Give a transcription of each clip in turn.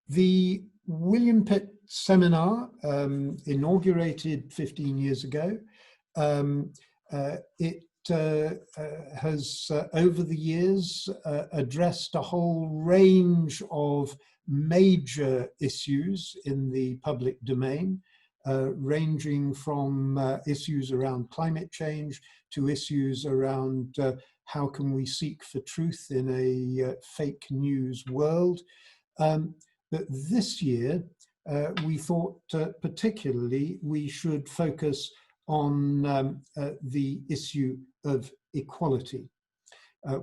The William Pitt Seminar, inaugurated 15 years ago, it has over the years addressed a whole range of major issues in the public domain, ranging from issues around climate change to issues around how can we seek for truth in a fake news world. But this year, we thought particularly we should focus on the issue of equality.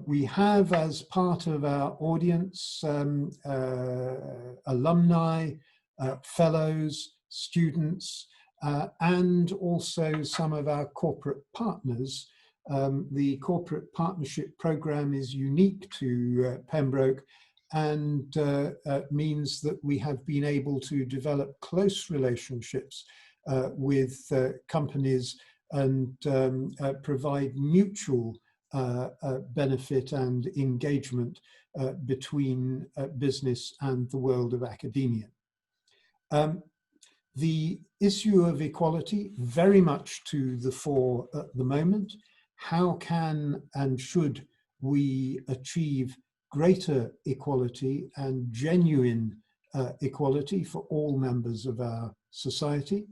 We have, as part of our audience, alumni, fellows, students, and also some of our corporate partners. The corporate partnership program is unique to Pembroke and means that we have been able to develop close relationships with companies and provide mutual benefit and engagement between business and the world of academia. The issue of equality very much to the fore at the moment. How can and should we achieve greater equality and genuine equality for all members of our society?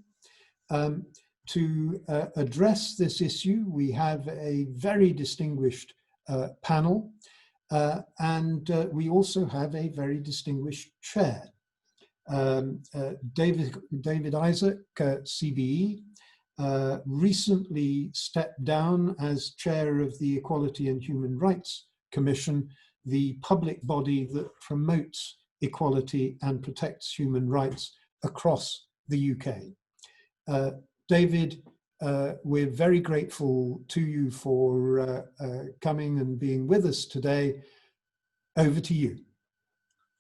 To address this issue, we have a very distinguished panel, and we also have a very distinguished chair. David Issac, CBE, recently stepped down as chair of the Equality and Human Rights Commission, the public body that promotes equality and protects human rights across the UK. David, we're very grateful to you for coming and being with us today. Over to you.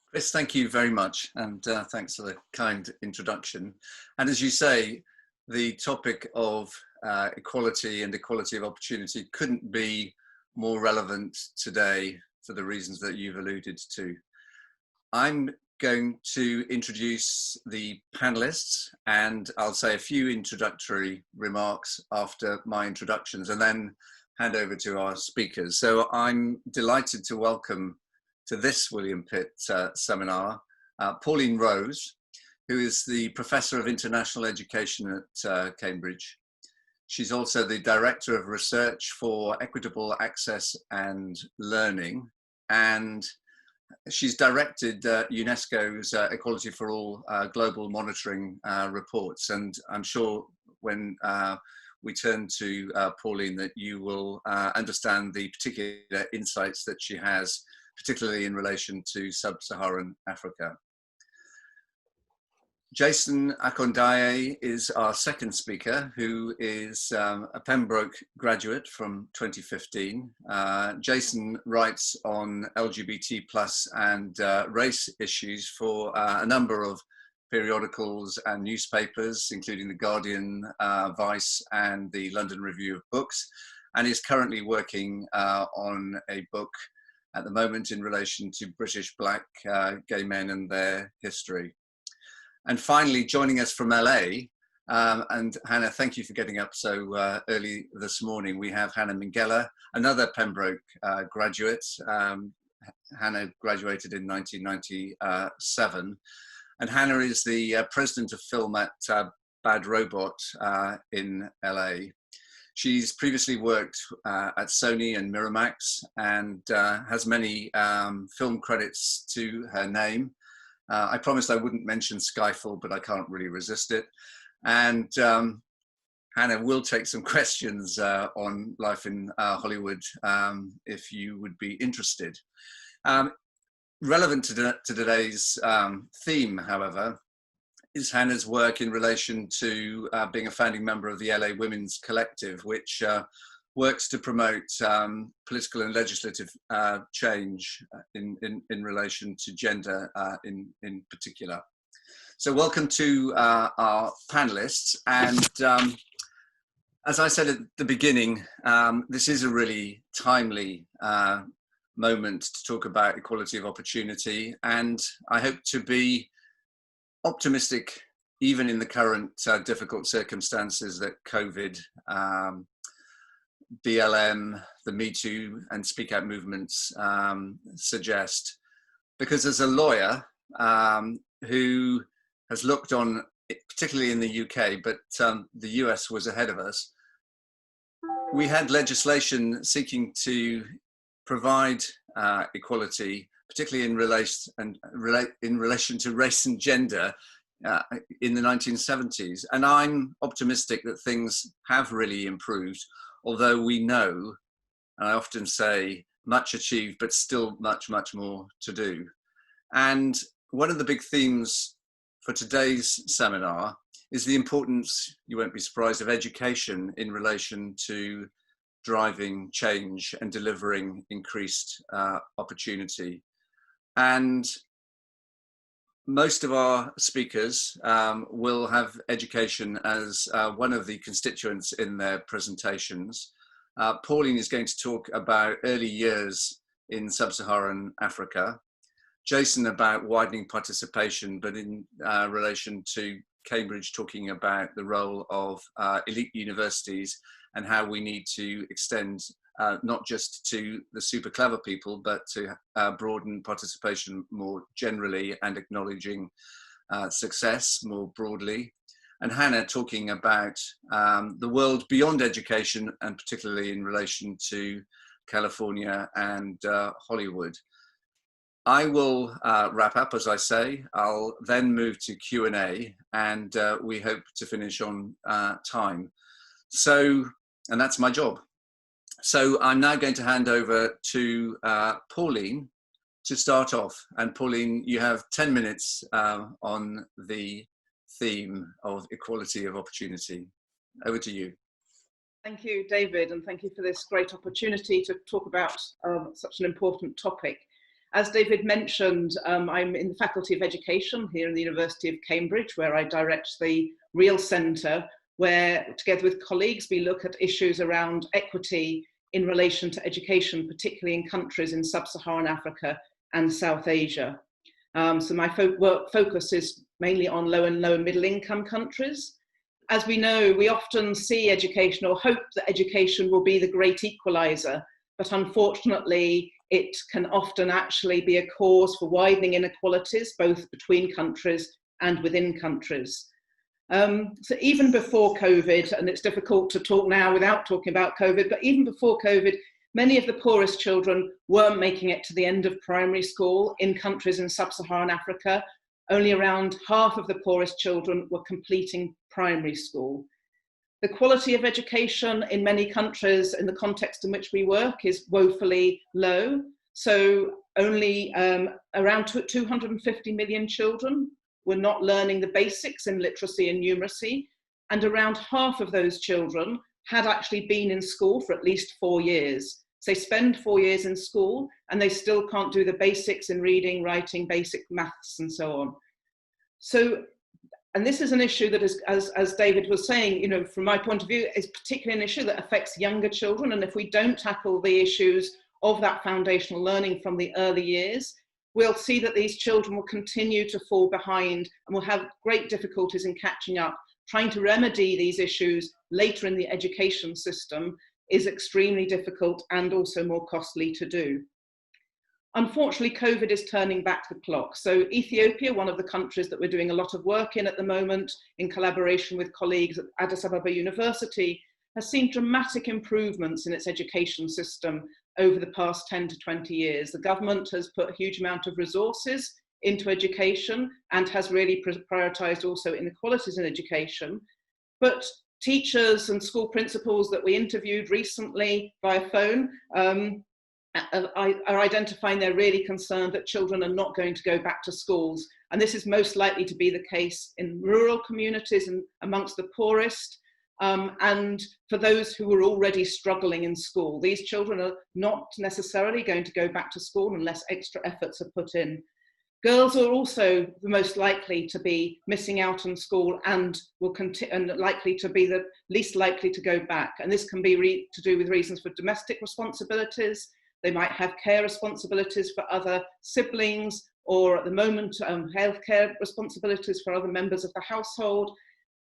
Chris, thank you very much, and thanks for the kind introduction. And as you say, the topic of equality and equality of opportunity couldn't be more relevant today for the reasons that you've alluded to. I'm going to introduce the panelists, and I'll say a few introductory remarks after my introductions and then hand over to our speakers. So I'm delighted to welcome to this William Pitt seminar, Pauline Rose, who is the Professor of International Education at Cambridge. She's also the Director of Research for Equitable Access and Learning, and she's directed UNESCO's Equality for All global monitoring reports. And I'm sure when we turn to Pauline that you will understand the particular insights that she has, particularly in relation to sub-Saharan Africa. Jason Okundaye is our second speaker, who is a Pembroke graduate from 2015. Jason writes on LGBT+ and race issues for a number of periodicals and newspapers, including The Guardian, Vice, and the London Review of Books, and is currently working on a book at the moment in relation to British Black gay men and their history. And finally, joining us from LA, and Hannah, thank you for getting up so early this morning. We have Hannah Minghella, another Pembroke graduate. Hannah graduated in 1997. And Hannah is the president of film at Bad Robot in LA. She's previously worked at Sony and Miramax and has many film credits to her name. I promised I wouldn't mention Skyfall, but I can't really resist it. And Hannah will take some questions on life in Hollywood if you would be interested. Relevant to today's theme, however, is Hannah's work in relation to being a founding member of the LA Women's Collective, which works to promote political and legislative change in relation to gender in particular. So welcome to our panelists. And as I said at the beginning, this is a really timely moment to talk about equality of opportunity. And I hope to be optimistic, even in the current difficult circumstances that COVID, BLM, the Me Too and Speak Out movements suggest. Because as a lawyer who has looked on, particularly in the UK, but the US was ahead of us, we had legislation seeking to provide equality, particularly in relation to race and gender, in the 1970s. And I'm optimistic that things have really improved, although we know, and I often say, much achieved, but still much, much more to do. And one of the big themes for today's seminar is the importance, you won't be surprised, of education in relation to driving change and delivering increased opportunity. And most of our speakers will have education as one of the constituents in their presentations. Pauline is going to talk about early years in sub-Saharan Africa. Jason about widening participation, but in relation to Cambridge, talking about the role of elite universities and how we need to extend not just to the super clever people, but to broaden participation more generally and acknowledging success more broadly. And Hannah talking about the world beyond education, and particularly in relation to California and Hollywood. I will wrap up, as I say. I'll then move to Q&A, and we hope to finish on time. So, and that's my job. So I'm now going to hand over to Pauline to start off. And Pauline, you have 10 minutes on the theme of equality of opportunity. Over to you. Thank you, David, and thank you for this great opportunity to talk about such an important topic. As David mentioned, I'm in the Faculty of Education here in the University of Cambridge, where I direct the Real Centre, where together with colleagues we look at issues around equity in relation to education, particularly in countries in sub-Saharan Africa and South Asia. So my work focus is mainly on low and middle income countries. As we know, we often see education or hope that education will be the great equalizer, but unfortunately it can often actually be a cause for widening inequalities, both between countries and within countries. So even before COVID, and it's difficult to talk now without talking about COVID, but even before COVID, many of the poorest children weren't making it to the end of primary school in countries in sub-Saharan Africa. Only around half of the poorest children were completing primary school. The quality of education in many countries in the context in which we work is woefully low. So only around 250 million children were not learning the basics in literacy and numeracy. And around half of those children had actually been in school for at least 4 years. So they spend 4 years in school and they still can't do the basics in reading, writing, basic maths and so on. So, and this is an issue that is, as David was saying, you know, from my point of view, is particularly an issue that affects younger children. And if we don't tackle the issues of that foundational learning from the early years, we'll see that these children will continue to fall behind and will have great difficulties in catching up. Trying to remedy these issues later in the education system is extremely difficult and also more costly to do. Unfortunately, COVID is turning back the clock. So Ethiopia, one of the countries that we're doing a lot of work in at the moment, in collaboration with colleagues at Addis Ababa University, has seen dramatic improvements in its education system over the past 10 to 20 years. The government has put a huge amount of resources into education and has really prioritized also inequalities in education. But teachers and school principals that we interviewed recently via phone are identifying they're really concerned that children are not going to go back to schools. And this is most likely to be the case in rural communities and amongst the poorest, and for those who are already struggling in school. These children are not necessarily going to go back to school unless extra efforts are put in. Girls are also the most likely to be missing out on school and will continue, and likely to be the least likely to go back. And this can be to do with reasons for domestic responsibilities. They might have care responsibilities for other siblings, or at the moment, healthcare responsibilities for other members of the household.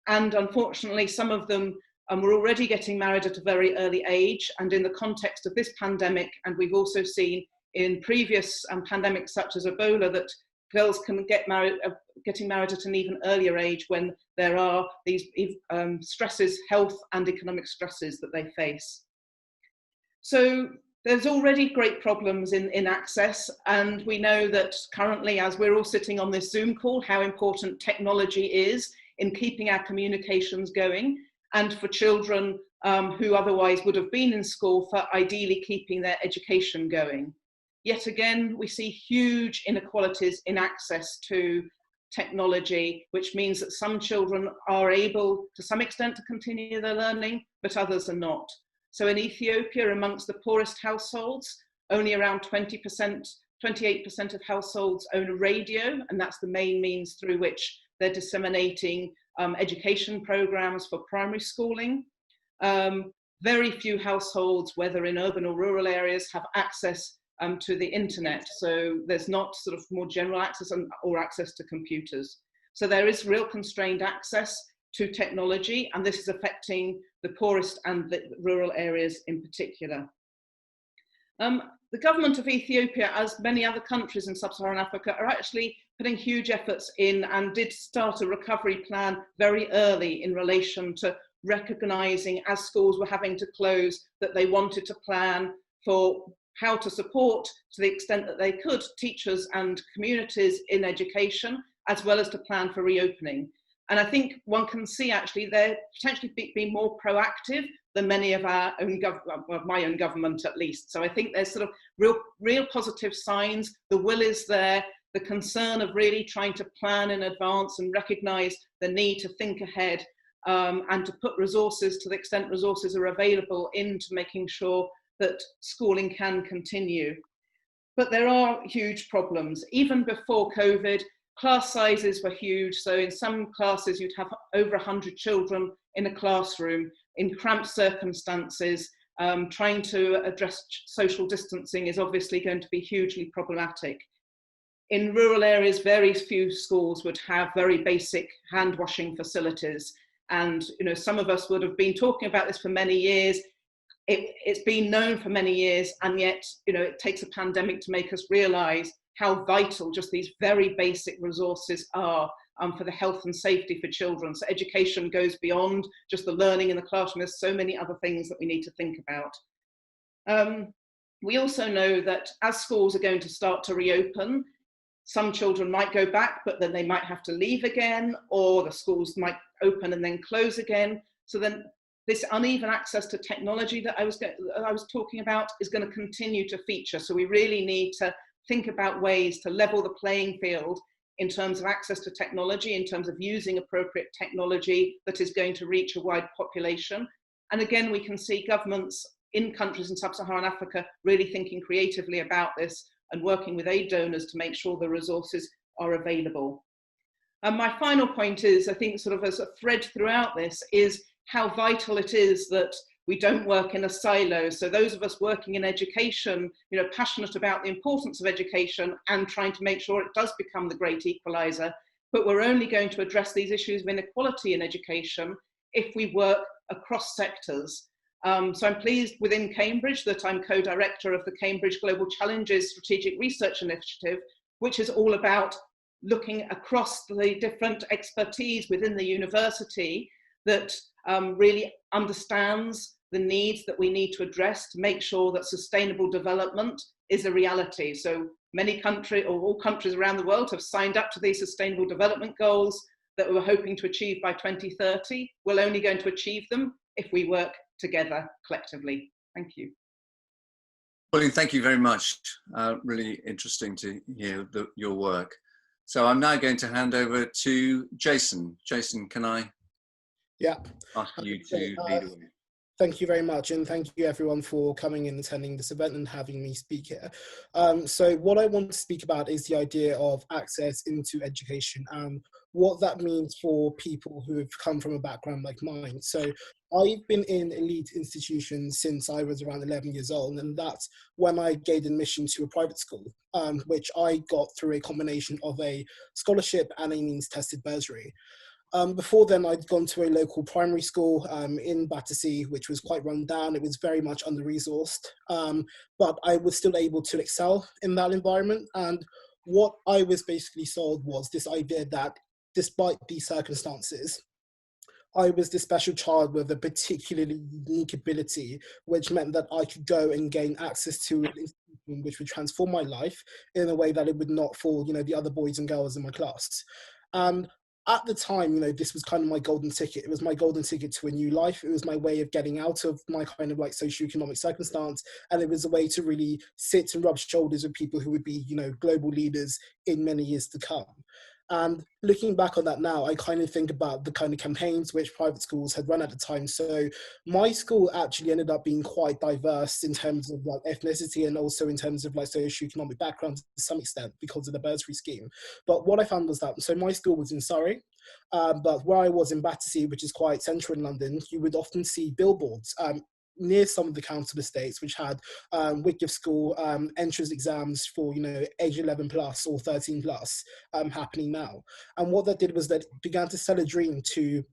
And unfortunately, some of them were already getting married at a very early age. And in the context of this pandemic, and we've also seen in previous pandemics such as Ebola, that girls can get married, getting married at an even earlier age when there are these stresses, health and economic stresses that they face. So there's already great problems in access, and we know that currently, as we're all sitting on this Zoom call, how important technology is in keeping our communications going, and for children who otherwise would have been in school, for ideally keeping their education going. Yet again, we see huge inequalities in access to technology, which means that some children are able to some extent to continue their learning, but others are not. So in Ethiopia, amongst the poorest households, only around 28% of households own a radio, and that's the main means through which they're disseminating education programs for primary schooling. Very few households, whether in urban or rural areas, have access to the internet. So there's not sort of more general access or access to computers. So there is real constrained access to technology, and this is affecting the poorest and the rural areas in particular. The government of Ethiopia, as many other countries in sub-Saharan Africa, are actually putting huge efforts in and did start a recovery plan very early in relation to recognizing, as schools were having to close, that they wanted to plan for how to support, to the extent that they could, teachers and communities in education, as well as to plan for reopening. And I think one can see actually they're potentially being more proactive than many of our own my own government at least. So I think there's sort of real positive signs. The will is there, the concern of really trying to plan in advance and recognize the need to think ahead and to put resources, to the extent resources are available, into making sure that schooling can continue. But there are huge problems. Even before COVID, class sizes were huge. So in some classes, you'd have over 100 children in a classroom in cramped circumstances. Trying to address social distancing is obviously going to be hugely problematic. In rural areas, very few schools would have very basic hand washing facilities. And some of us would have been talking about this for many years. It's been known for many years, and yet it takes a pandemic to make us realise how vital just these very basic resources are for the health and safety for children. So education goes beyond just the learning in the classroom. There's so many other things that we need to think about. We also know that as schools are going to start to reopen, some children might go back, but then they might have to leave again, or the schools might open and then close again. So then this uneven access to technology that I was talking about is going to continue to feature. So we really need to think about ways to level the playing field in terms of access to technology, in terms of using appropriate technology that is going to reach a wide population. And again, we can see governments in countries in sub-Saharan Africa really thinking creatively about this and working with aid donors to make sure the resources are available. And my final point is, I think sort of as a thread throughout this, is how vital it is that we don't work in a silo. So those of us working in education, passionate about the importance of education and trying to make sure it does become the great equalizer, but we're only going to address these issues of inequality in education if we work across sectors. So I'm pleased within Cambridge that I'm co-director of the Cambridge Global Challenges Strategic Research Initiative, which is all about looking across the different expertise within the university that really understands the needs that we need to address to make sure that sustainable development is a reality. So many countries, or all countries around the world, have signed up to these sustainable development goals that we were hoping to achieve by 2030. We're only going to achieve them if we work together collectively. Thank you. Pauline, thank you very much. Really interesting to hear your work. So I'm now going to hand over to Jason. Jason, can I ask you to lead away? Thank you very much, and thank you everyone for coming and attending this event and having me speak here. So what I want to speak about is the idea of access into education and what that means for people who have come from a background like mine. So I've been in elite institutions since I was around 11 years old, and that's when I gained admission to a private school, which I got through a combination of a scholarship and a means-tested bursary. Before then, I'd gone to a local primary school in Battersea, which was quite run down. It was very much under-resourced, but I was still able to excel in that environment. And what I was basically sold was this idea that despite these circumstances, I was this special child with a particularly unique ability, which meant that I could go and gain access to an institution which would transform my life in a way that it would not for, the other boys and girls in my class. And at the time, this was kind of my golden ticket. It was my golden ticket to a new life. It was my way of getting out of my kind of like socioeconomic circumstance. And it was a way to really sit and rub shoulders with people who would be, global leaders in many years to come. And looking back on that now, I kind of think about the kind of campaigns which private schools had run at the time. So my school actually ended up being quite diverse in terms of like ethnicity and also in terms of like socioeconomic backgrounds to some extent because of the bursary scheme. But what I found was that, so my school was in Surrey, but where I was in Battersea, which is quite central in London, you would often see billboards near some of the council estates, which had week of school entrance exams for, age 11 plus or 13 plus happening now. And what that did was that it began to sell a dream to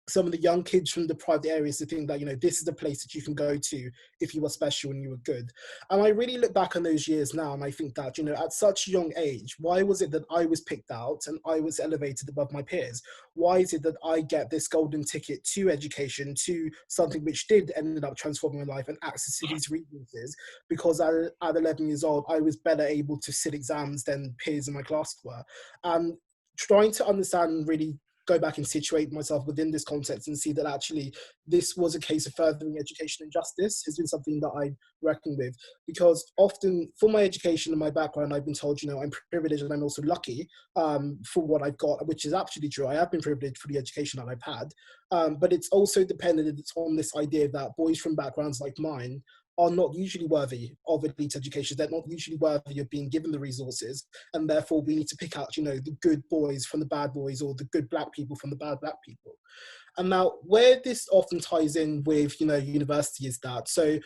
some of the young kids from the private areas to think that, this is the place that you can go to if you were special and you were good. And I really look back on those years now and I think that, at such a young age, why was it that I was picked out and I was elevated above my peers? Why is it that I get this golden ticket to education, to something which did end up transforming my life and access to these resources? Because at 11 years old, I was better able to sit exams than peers in my class were. And trying to understand and really go back and situate myself within this context and see that actually this was a case of furthering education and justice has been something that I reckon with, because often for my education and my background, I've been told, I'm privileged and I'm also lucky for what I've got, which is absolutely true. I have been privileged for the education that I've had, but it's also dependent on this idea that boys from backgrounds like mine are not usually worthy of elite education. They're not usually worthy of being given the resources. And therefore we need to pick out, the good boys from the bad boys or the good black people from the bad black people. And now where this often ties in with, university is that, so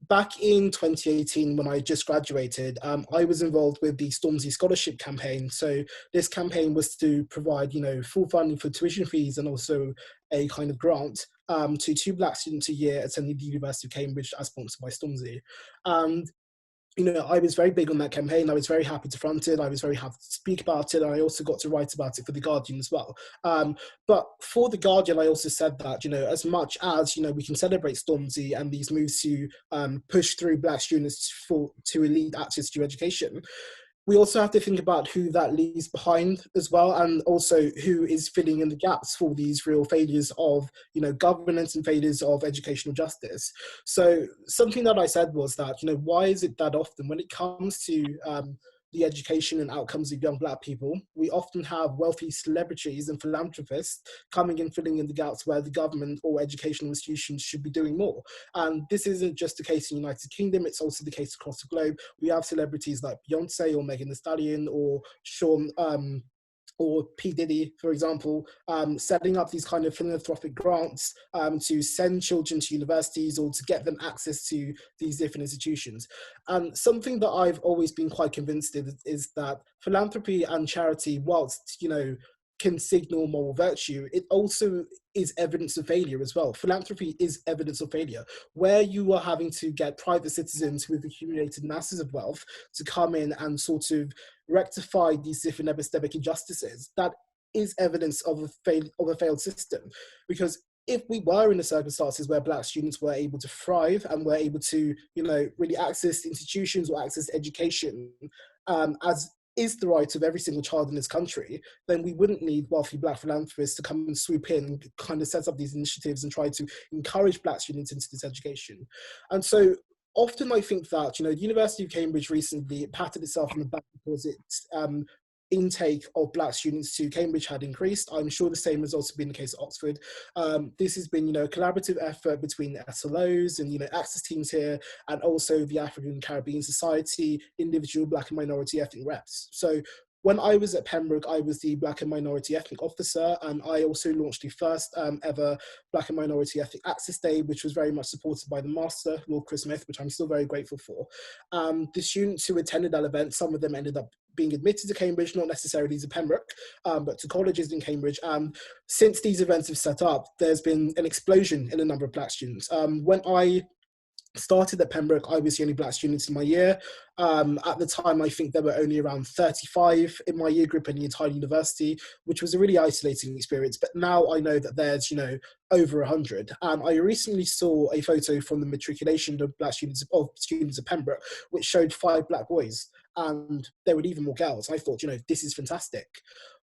back in 2018, when I just graduated, I was involved with the Stormzy scholarship campaign. So this campaign was to provide, full funding for tuition fees and also a kind of grant to 2 black students a year attending the University of Cambridge as sponsored by Stormzy. And I was very big on that campaign. I was very happy to front it. I was very happy to speak about it. And I also got to write about it for The Guardian as well. But for The Guardian, I also said that, as much as, we can celebrate Stormzy and these moves to push through black students to elite access to education, we also have to think about who that leaves behind as well, and also who is filling in the gaps for these real failures of, governance and failures of educational justice. So something that I said was that, why is it that often when it comes to the education and outcomes of young black people, we often have wealthy celebrities and philanthropists coming and filling in the gaps where the government or educational institutions should be doing more. And this isn't just the case in the United Kingdom, it's also the case across the globe. We have celebrities like Beyonce or Megan Thee Stallion or Sean or P. Diddy, for example, setting up these kind of philanthropic grants to send children to universities or to get them access to these different institutions. And something that I've always been quite convinced of is that philanthropy and charity, whilst, can signal moral virtue, it also is evidence of failure as well. Philanthropy is evidence of failure, where you are having to get private citizens who have accumulated masses of wealth to come in and sort of rectify these different epistemic injustices. That is evidence of a failed system. Because if we were in the circumstances where black students were able to thrive and were able to, really access institutions or access education, as is the right of every single child in this country, then we wouldn't need wealthy black philanthropists to come and swoop in and kind of set up these initiatives and try to encourage black students into this education. And so often I think that, the University of Cambridge recently patted itself on the back because it intake of Black students to Cambridge had increased. I'm sure the same has also been the case at Oxford. This has been, a collaborative effort between the SLOs and, access teams here, and also the African and Caribbean Society, individual Black and minority ethnic reps. So when I was at Pembroke, I was the Black and Minority Ethnic Officer, and I also launched the first ever Black and Minority Ethnic Access Day, which was very much supported by the Master, Lord Chris Smith, which I'm still very grateful for. The students who attended that event, some of them ended up being admitted to Cambridge, not necessarily to Pembroke, but to colleges in Cambridge. Since these events have set up, there's been an explosion in the number of Black students. When I started at Pembroke, I was the only Black student in my year. At the time, I think there were only around 35 in my year group in the entire university, which was a really isolating experience. But now I know that there's, over 100. I recently saw a photo from the matriculation of students at Pembroke, which showed 5 Black boys, and there were even more girls. I thought, this is fantastic.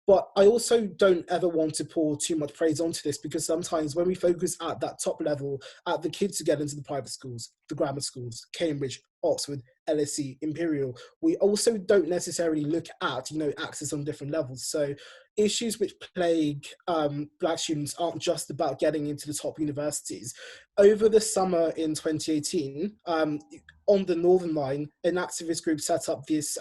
But I also don't ever want to pour too much praise onto this, because sometimes when we focus at that top level, at the kids who get into the private schools, the grammar schools, Cambridge, Oxford, LSE, Imperial, we also don't necessarily look at, access on different levels. So issues which plague Black students aren't just about getting into the top universities. Over the summer in 2018, on the Northern Line, an activist group set up this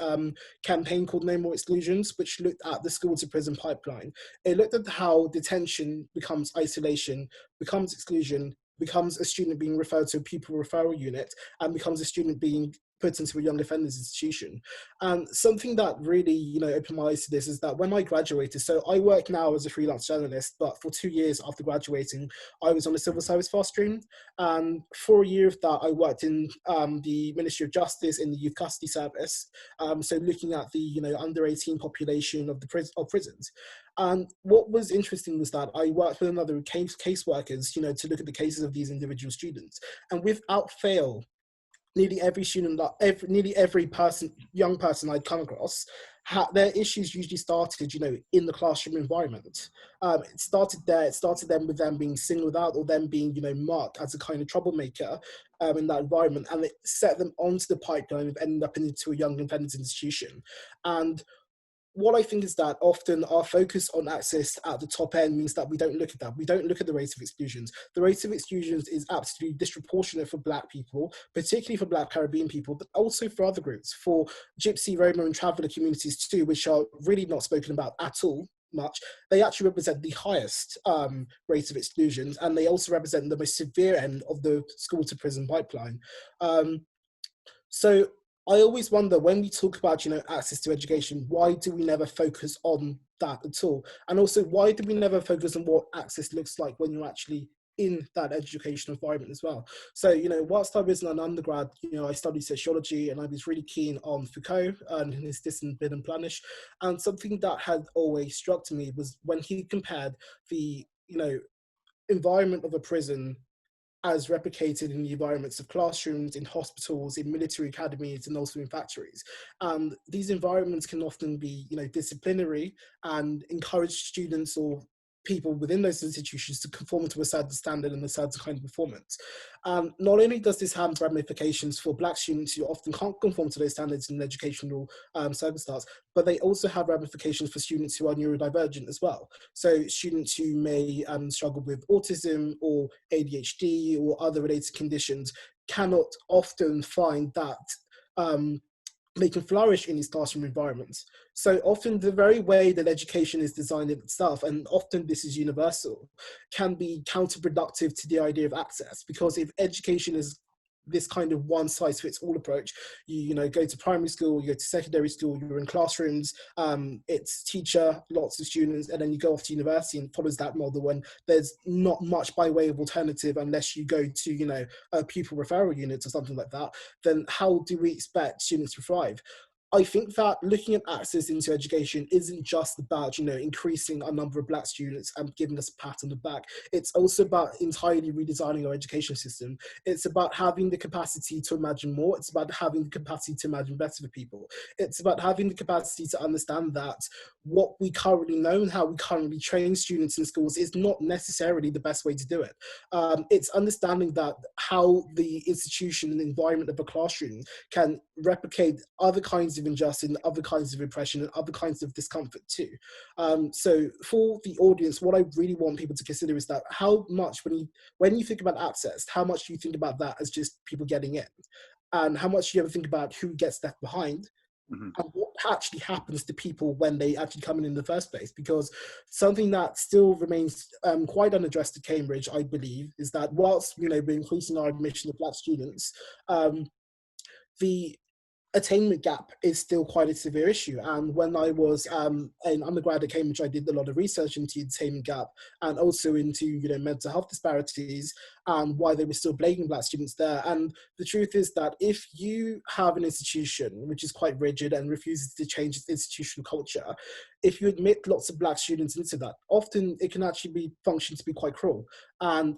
campaign called No More Exclusions, which looked at the school to prison pipeline. It looked at how detention becomes isolation, becomes exclusion, becomes a student being referred to a pupil referral unit, and becomes a student being put into a young offenders institution. And something that really, opened my eyes to this is that when I graduated, so I work now as a freelance journalist, but for 2 years after graduating, I was on the civil service fast stream. And for a year of that, I worked in the Ministry of Justice in the youth custody service. So looking at the, under 18 population of the prisons. And what was interesting was that I worked with another caseworkers, to look at the cases of these individual students. And without fail, nearly every student, nearly every young person I'd come across, their issues usually started, in the classroom environment. It started there. It started then with them being singled out, or them being, marked as a kind of troublemaker in that environment, and it set them onto the pipeline of ending up into a young offenders institution. And what I think is that often our focus on access at the top end means that we don't look at that. We don't look at the rate of exclusions. The rate of exclusions is absolutely disproportionate for Black people, particularly for Black Caribbean people, but also for other groups, for Gypsy, Roma and Traveller communities too, which are really not spoken about at all much. They actually represent the highest rate of exclusions, and they also represent the most severe end of the school to prison pipeline. So I always wonder, when we talk about, access to education, why do we never focus on that at all? And also, why do we never focus on what access looks like when you're actually in that educational environment as well? So, whilst I was an undergrad, I studied sociology, and I was really keen on Foucault and his Disparity and Planish. And something that had always struck me was when he compared the, environment of a prison as replicated in the environments of classrooms, in hospitals, in military academies, and also in factories. And these environments can often be, disciplinary and encourage students or people within those institutions to conform to a certain standard and a certain kind of performance. Not only does this have ramifications for Black students who often can't conform to those standards in educational circumstances, but they also have ramifications for students who are neurodivergent as well. So students who may struggle with autism or ADHD or other related conditions cannot often find that they can flourish in these classroom environments. So often the very way that education is designed in itself, and often this is universal, can be counterproductive to the idea of access. Because if education is this kind of one-size-fits-all approach, you go to primary school, you go to secondary school, you're in classrooms, it's teacher, lots of students, and then you go off to university and follows that model when there's not much by way of alternative unless you go to, a pupil referral unit or something like that, then how do we expect students to thrive? I think that looking at access into education isn't just about, increasing our number of Black students and giving us a pat on the back. It's also about entirely redesigning our education system. It's about having the capacity to imagine more. It's about having the capacity to imagine better for people. It's about having the capacity to understand that what we currently know and how we currently train students in schools is not necessarily the best way to do it. It's understanding that how the institution and the environment of a classroom can replicate other kinds of of injustice and other kinds of repression and other kinds of discomfort too. So for the audience, what I really want people to consider is that how much, when you think about access, how much do you think about that as just people getting in? And how much do you ever think about who gets left behind? And what actually happens to people when they actually come in the first place? Because something that still remains quite unaddressed at Cambridge, I believe, is that whilst, you know, we're increasing our admission of Black students, the attainment gap is still quite a severe issue. And when I was an undergrad at Cambridge, I did a lot of research into the attainment gap and also into, you know, mental health disparities and why they were still blaming Black students there. And the truth is that if you have an institution which is quite rigid and refuses to change its institutional culture, if you admit lots of Black students into that, often it can actually function to be quite cruel. And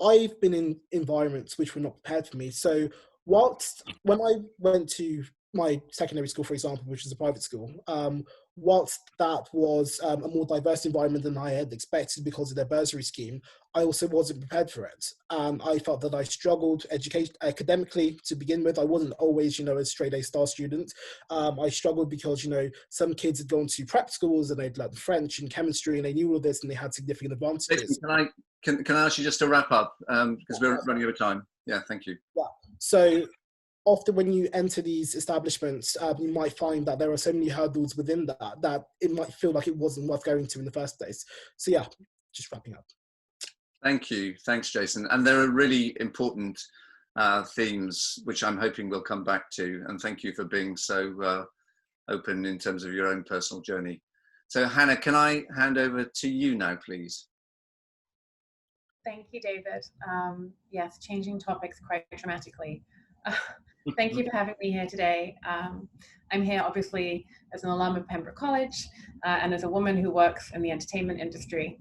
I've been in environments which were not prepared for me. So when I went to my secondary school, for example, which is a private school, whilst that was a more diverse environment than I had expected because of their bursary scheme, I also wasn't prepared for it. I felt that I struggled academically to begin with. I wasn't always, you know, a straight A star student. I struggled because, you know, some kids had gone to prep schools and they'd learned French and chemistry and they knew all of this and they had significant advantages. Can I ask you just to wrap up, because we're running out of time. Yeah, thank you. Yeah. So often when you enter these establishments, you might find that there are so many hurdles within that it might feel like it wasn't worth going to in the first place. So yeah, just wrapping up. Thank you. Thanks, Jason. And there are really important themes, which I'm hoping we'll come back to. And thank you for being so open in terms of your own personal journey. So Hannah, can I hand over to you now, please? Thank you, David. Yes, changing topics quite dramatically. Thank you for having me here today. I'm here obviously as an alum of Pembroke College and as a woman who works in the entertainment industry.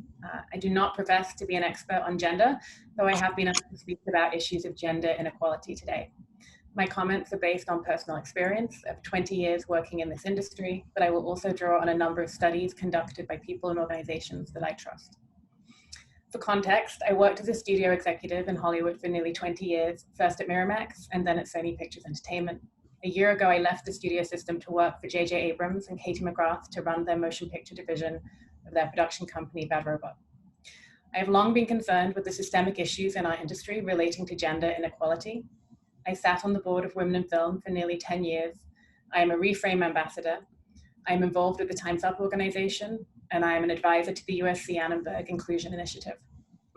I do not profess to be an expert on gender, though I have been asked to speak about issues of gender inequality today. My comments are based on personal experience of 20 years working in this industry, but I will also draw on a number of studies conducted by people and organizations that I trust. For context, I worked as a studio executive in Hollywood for nearly 20 years, first at Miramax and then at Sony Pictures Entertainment. A year ago, I left the studio system to work for J.J. Abrams and Katie McGrath to run their motion picture division of their production company, Bad Robot. I have long been concerned with the systemic issues in our industry relating to gender inequality. I sat on the board of Women in Film for nearly 10 years. I am a Reframe ambassador. I am involved with the Time's Up organization, and I am an advisor to the USC Annenberg Inclusion Initiative.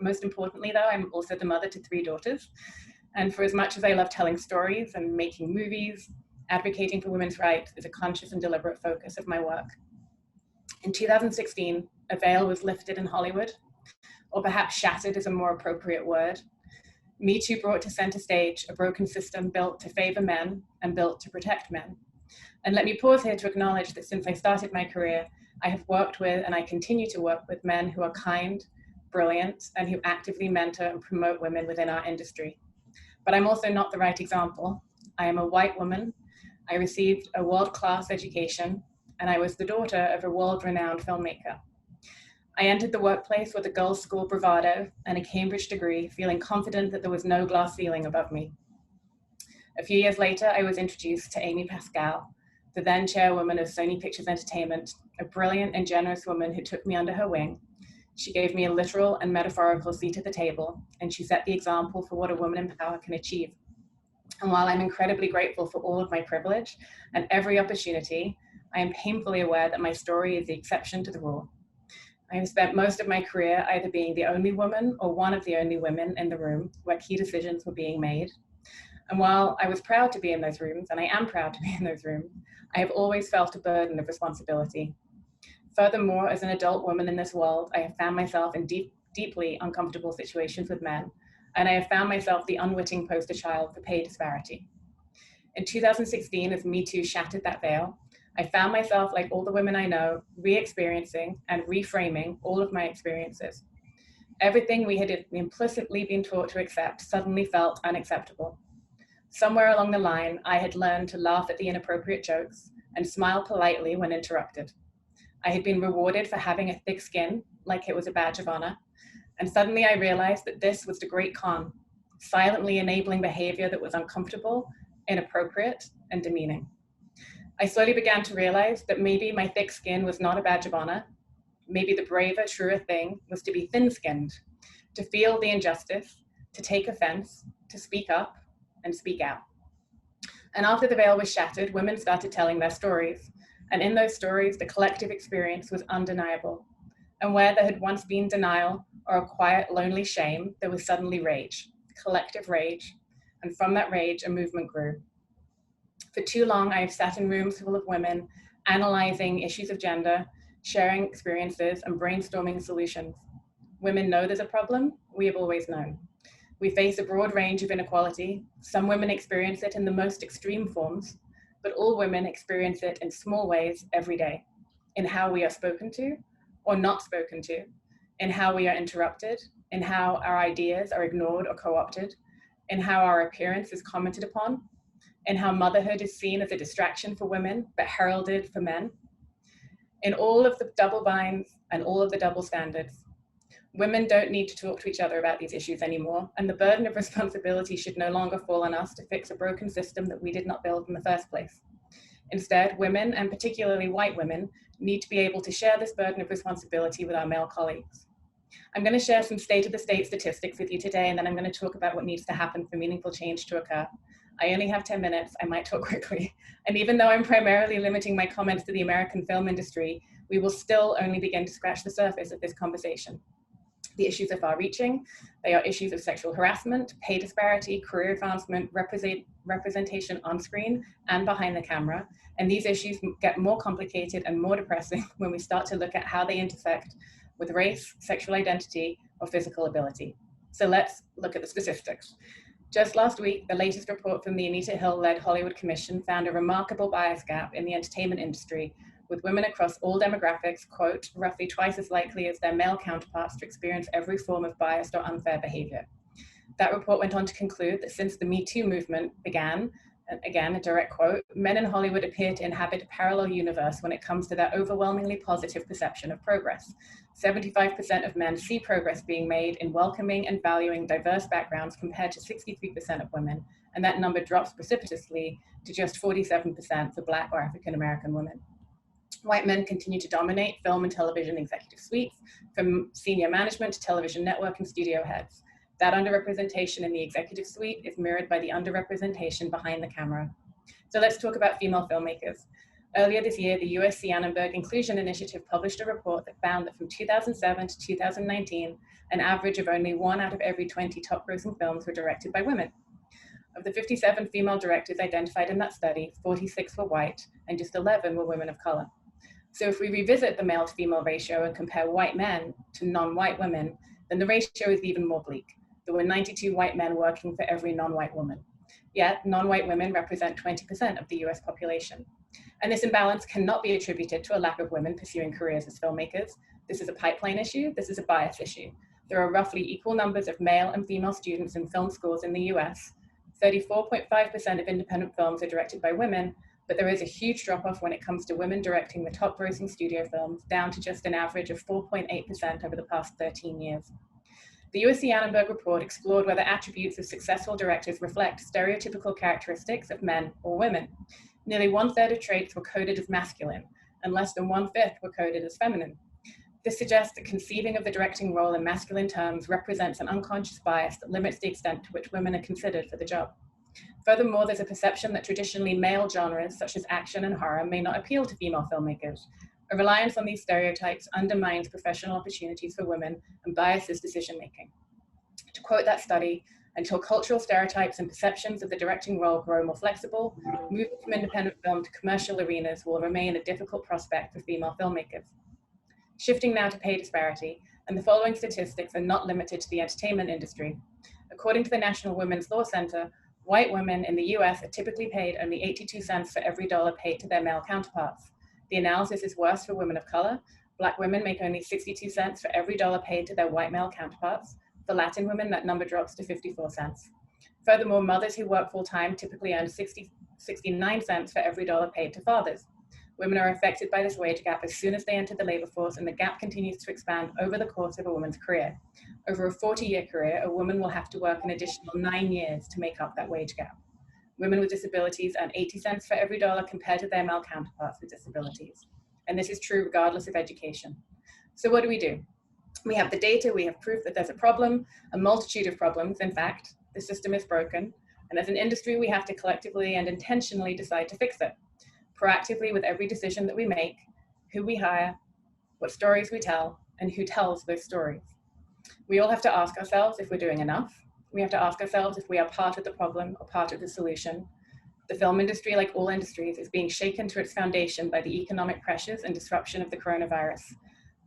Most importantly, though, I'm also the mother to 3 daughters. And for as much as I love telling stories and making movies, advocating for women's rights is a conscious and deliberate focus of my work. In 2016, a veil was lifted in Hollywood, or perhaps shattered is a more appropriate word. Me Too brought to center stage a broken system built to favor men and built to protect men. And let me pause here to acknowledge that since I started my career, I have worked with and I continue to work with men who are kind, brilliant, and who actively mentor and promote women within our industry. But I'm also not the right example. I am a white woman. I received a world-class education, and I was the daughter of a world-renowned filmmaker. I entered the workplace with a girls' school bravado and a Cambridge degree, feeling confident that there was no glass ceiling above me. A few years later, I was introduced to Amy Pascal, the then chairwoman of Sony Pictures Entertainment, a brilliant and generous woman who took me under her wing. She gave me a literal and metaphorical seat at the table, and she set the example for what a woman in power can achieve. And while I'm incredibly grateful for all of my privilege and every opportunity, I am painfully aware that my story is the exception to the rule. I have spent most of my career either being the only woman or one of the only women in the room where key decisions were being made. And while I was proud to be in those rooms, and I am proud to be in those rooms, I have always felt a burden of responsibility. Furthermore, as an adult woman in this world, I have found myself in deeply uncomfortable situations with men, and I have found myself the unwitting poster child for pay disparity. In 2016, as Me Too shattered that veil, I found myself, like all the women I know, re-experiencing and reframing all of my experiences. Everything we had implicitly been taught to accept suddenly felt unacceptable. Somewhere along the line, I had learned to laugh at the inappropriate jokes and smile politely when interrupted. I had been rewarded for having a thick skin, like it was a badge of honor. And suddenly I realized that this was the great con, silently enabling behavior that was uncomfortable, inappropriate, and demeaning. I slowly began to realize that maybe my thick skin was not a badge of honor. Maybe the braver, truer thing was to be thin-skinned, to feel the injustice, to take offense, to speak up and speak out. And after the veil was shattered, women started telling their stories. And in those stories, the collective experience was undeniable. And where there had once been denial or a quiet, lonely shame, there was suddenly rage, collective rage. And from that rage, a movement grew. For too long, I have sat in rooms full of women, analyzing issues of gender, sharing experiences, and brainstorming solutions. Women know there's a problem. We have always known. We face a broad range of inequality. Some women experience it in the most extreme forms, but all women experience it in small ways every day, in how we are spoken to or not spoken to, in how we are interrupted, in how our ideas are ignored or co-opted, in how our appearance is commented upon, in how motherhood is seen as a distraction for women, but heralded for men, in all of the double binds and all of the double standards. Women don't need to talk to each other about these issues anymore, and the burden of responsibility should no longer fall on us to fix a broken system that we did not build in the first place. Instead, women, and particularly white women, need to be able to share this burden of responsibility with our male colleagues. I'm going to share some state-of-the-state statistics with you today, and then I'm going to talk about what needs to happen for meaningful change to occur. I only have 10 minutes, I might talk quickly. And even though I'm primarily limiting my comments to the American film industry, we will still only begin to scratch the surface of this conversation. The issues are far-reaching. They are issues of sexual harassment, pay disparity, career advancement, representation on screen and behind the camera. And these issues get more complicated and more depressing when we start to look at how they intersect with race, sexual identity, or physical ability. So let's look at the statistics. Just last week, the latest report from the Anita Hill-led Hollywood Commission found a remarkable bias gap in the entertainment industry, with women across all demographics, quote, roughly twice as likely as their male counterparts to experience every form of biased or unfair behavior. That report went on to conclude that since the Me Too movement began, and again, a direct quote, men in Hollywood appear to inhabit a parallel universe when it comes to their overwhelmingly positive perception of progress. 75% of men see progress being made in welcoming and valuing diverse backgrounds compared to 63% of women, and that number drops precipitously to just 47% for Black or African American women. White men continue to dominate film and television executive suites, from senior management to television network and studio heads. That underrepresentation in the executive suite is mirrored by the underrepresentation behind the camera. So let's talk about female filmmakers. Earlier this year, the USC Annenberg Inclusion Initiative published a report that found that from 2007 to 2019, an average of only 1 out of every 20 top-grossing films were directed by women. Of the 57 female directors identified in that study, 46 were white, and just 11 were women of color. So if we revisit the male to female ratio and compare white men to non-white women, then the ratio is even more bleak. There were 92 white men working for every non-white woman. Yet non-white women represent 20% of the US population. And this imbalance cannot be attributed to a lack of women pursuing careers as filmmakers. This is a pipeline issue, this is a bias issue. There are roughly equal numbers of male and female students in film schools in the US. 34.5% of independent films are directed by women, but there is a huge drop-off when it comes to women directing the top-grossing studio films, down to just an average of 4.8% over the past 13 years. The USC Annenberg report explored whether attributes of successful directors reflect stereotypical characteristics of men or women. Nearly 1/3 of traits were coded as masculine, and less than 1/5 were coded as feminine. This suggests that conceiving of the directing role in masculine terms represents an unconscious bias that limits the extent to which women are considered for the job. Furthermore, there's a perception that traditionally male genres, such as action and horror, may not appeal to female filmmakers. A reliance on these stereotypes undermines professional opportunities for women and biases decision-making. To quote that study, until cultural stereotypes and perceptions of the directing role grow more flexible, moving from independent film to commercial arenas will remain a difficult prospect for female filmmakers. Shifting now to pay disparity, and the following statistics are not limited to the entertainment industry. According to the National Women's Law Center, white women in the US are typically paid only 82 cents for every dollar paid to their male counterparts. The analysis is worse for women of color. Black women make only 62 cents for every dollar paid to their white male counterparts. For Latin women, that number drops to 54 cents. Furthermore, mothers who work full-time typically earn 69 cents for every dollar paid to fathers. Women are affected by this wage gap as soon as they enter the labor force, and the gap continues to expand over the course of a woman's career. Over a 40-year career, a woman will have to work an additional 9 years to make up that wage gap. women with disabilities earn 80 cents for every dollar compared to their male counterparts with disabilities. And this is true regardless of education. So what do? We have the data, we have proof that there's a problem, a multitude of problems. In fact, the system is broken. And as an industry, we have to collectively and intentionally decide to fix it. Proactively with every decision that we make, who we hire, what stories we tell, and who tells those stories. We all have to ask ourselves if we're doing enough. We have to ask ourselves if we are part of the problem or part of the solution. The film industry, like all industries, is being shaken to its foundation by the economic pressures and disruption of the coronavirus.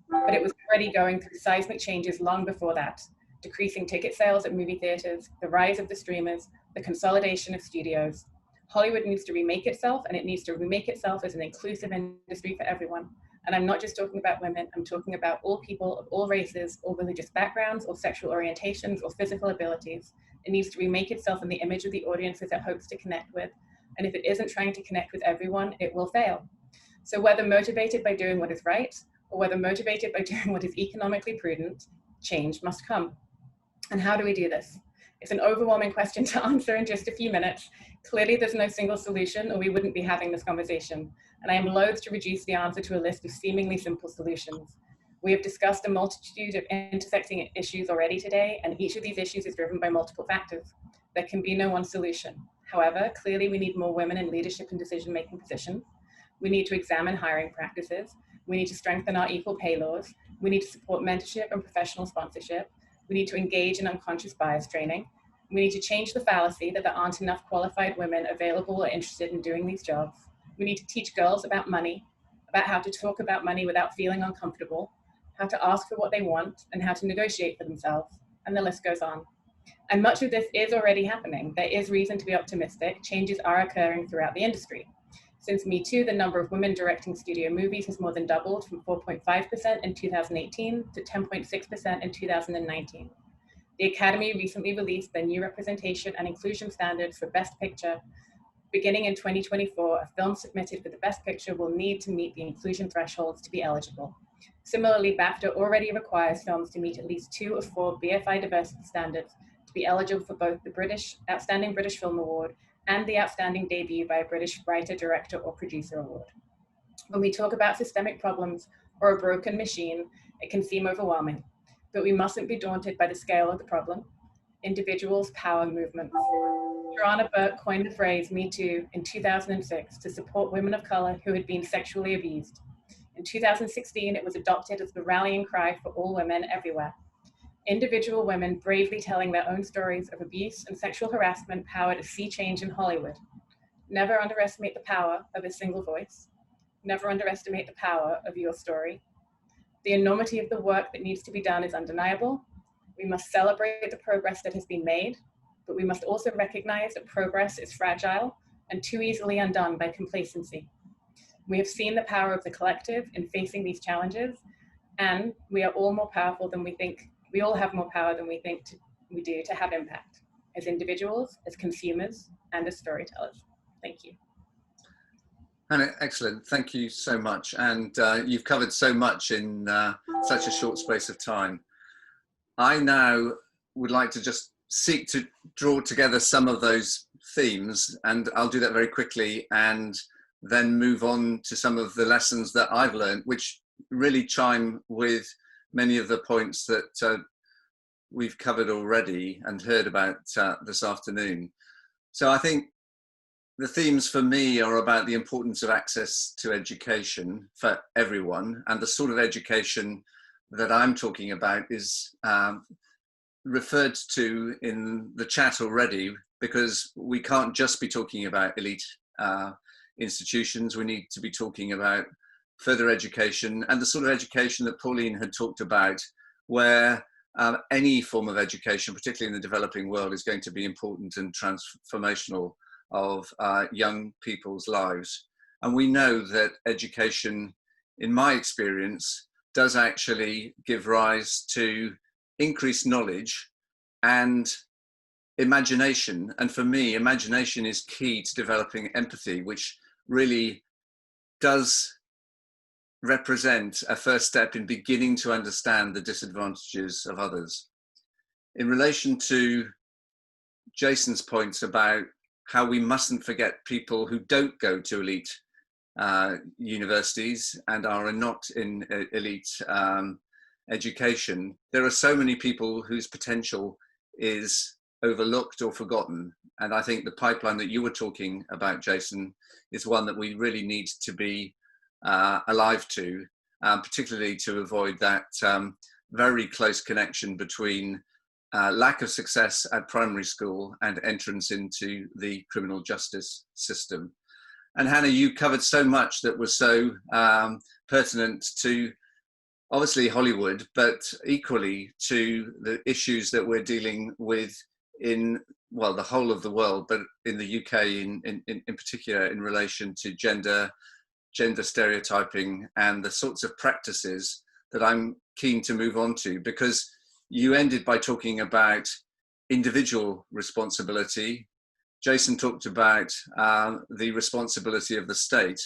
But it was already going through seismic changes long before that, decreasing ticket sales at movie theaters, the rise of the streamers, the consolidation of studios. Hollywood needs to remake itself, and it needs to remake itself as an inclusive industry for everyone. And I'm not just talking about women, I'm talking about all people of all races, all religious backgrounds, or sexual orientations, or physical abilities. It needs to remake itself in the image of the audiences it hopes to connect with. And if it isn't trying to connect with everyone, it will fail. So whether motivated by doing what is right, or whether motivated by doing what is economically prudent, change must come. And how do we do this? It's an overwhelming question to answer in just a few minutes. Clearly, there's no single solution, or we wouldn't be having this conversation. And I am loath to reduce the answer to a list of seemingly simple solutions. We have discussed a multitude of intersecting issues already today, and each of these issues is driven by multiple factors. There can be no one solution. However, clearly we need more women in leadership and decision-making positions. We need to examine hiring practices. We need to strengthen our equal pay laws. We need to support mentorship and professional sponsorship. We need to engage in unconscious bias training. We need to change the fallacy that there aren't enough qualified women available or interested in doing these jobs. We need to teach girls about money, about how to talk about money without feeling uncomfortable, how to ask for what they want, and how to negotiate for themselves. And the list goes on. And much of this is already happening. There is reason to be optimistic. Changes are occurring throughout the industry. Since Me Too, the number of women directing studio movies has more than doubled from 4.5% in 2018 to 10.6% in 2019. The Academy recently released their new representation and inclusion standards for Best Picture. Beginning in 2024, a film submitted for the Best Picture will need to meet the inclusion thresholds to be eligible. Similarly, BAFTA already requires films to meet at least 2 of 4 BFI diversity standards to be eligible for both the Outstanding British Film Award and the Outstanding Debut by a British Writer, Director, or Producer Award. When we talk about systemic problems or a broken machine, it can seem overwhelming, but we mustn't be daunted by the scale of the problem. Individuals power movements. Joanna Burke coined the phrase Me Too in 2006 to support women of color who had been sexually abused. In 2016, it was adopted as the rallying cry for all women everywhere. Individual women bravely telling their own stories of abuse and sexual harassment powered a sea change in Hollywood. Never underestimate the power of a single voice. Never underestimate the power of your story. The enormity of the work that needs to be done is undeniable. We must celebrate the progress that has been made, but we must also recognize that progress is fragile and too easily undone by complacency. We have seen the power of the collective in facing these challenges, and we are all more powerful than we think. We all have more power than we think we do to have impact as individuals, as consumers, and as storytellers. Thank you. Hannah, excellent. Thank you so much. And you've covered so much in such a short space of time. I now would like to just seek to draw together some of those themes, and I'll do that very quickly and then move on to some of the lessons that I've learned, which really chime with many of the points that we've covered already and heard about this afternoon. So I think the themes for me are about the importance of access to education for everyone, and the sort of education that I'm talking about is referred to in the chat already, because we can't just be talking about elite institutions. We need to be talking about further education and the sort of education that Pauline had talked about, where any form of education, particularly in the developing world, is going to be important and transformational of young people's lives. And we know that education, in my experience, does actually give rise to increased knowledge and imagination. And for me, imagination is key to developing empathy, which really does represent a first step in beginning to understand the disadvantages of others. In relation to Jason's points about how we mustn't forget people who don't go to elite universities and are not in elite education. There are so many people whose potential is overlooked or forgotten. And I think the pipeline that you were talking about, Jason, is one that we really need to be alive to, particularly to avoid that very close connection between lack of success at primary school and entrance into the criminal justice system. And Hannah, you covered so much that was so pertinent to obviously Hollywood, but equally to the issues that we're dealing with in, well, the whole of the world, but in the UK in particular in relation to gender stereotyping and the sorts of practices that I'm keen to move on to, because you ended by talking about individual responsibility. Jason talked about the responsibility of the state.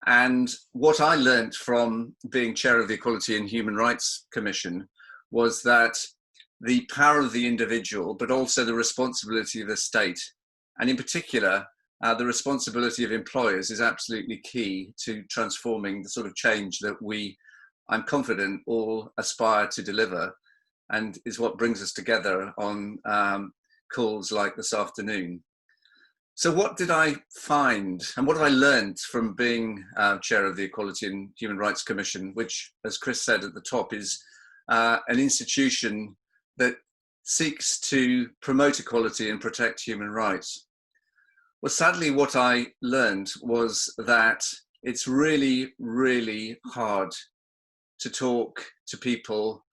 And what I learned from being chair of the Equality and Human Rights Commission was that the power of the individual, but also the responsibility of the state, and in particular, the responsibility of employers, is absolutely key to transforming the sort of change that we, I'm confident, all aspire to deliver, and is what brings us together on calls like this afternoon. So what did I find, and what have I learned from being chair of the Equality and Human Rights Commission, which, as Chris said at the top, is an institution that seeks to promote equality and protect human rights? Well, sadly, what I learned was that it's really, really hard to talk to people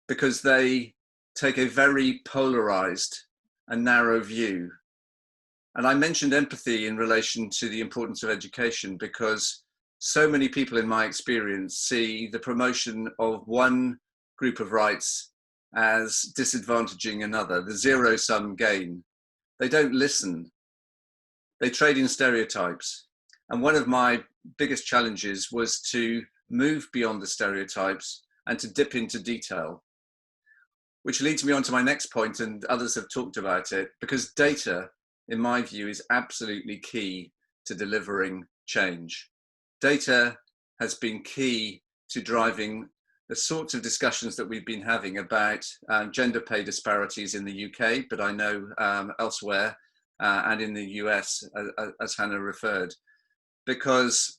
because they take a very polarized and narrow view. And I mentioned empathy in relation to the importance of education, because so many people in my experience see the promotion of one group of rights as disadvantaging another, the zero-sum game. They don't listen. They trade in stereotypes. And one of my biggest challenges was to move beyond the stereotypes and to dip into detail, which leads me on to my next point, and others have talked about it, because data, in my view, is absolutely key to delivering change. Data has been key to driving the sorts of discussions that we've been having about gender pay disparities in the UK, but I know elsewhere and in the US, as Hannah referred, because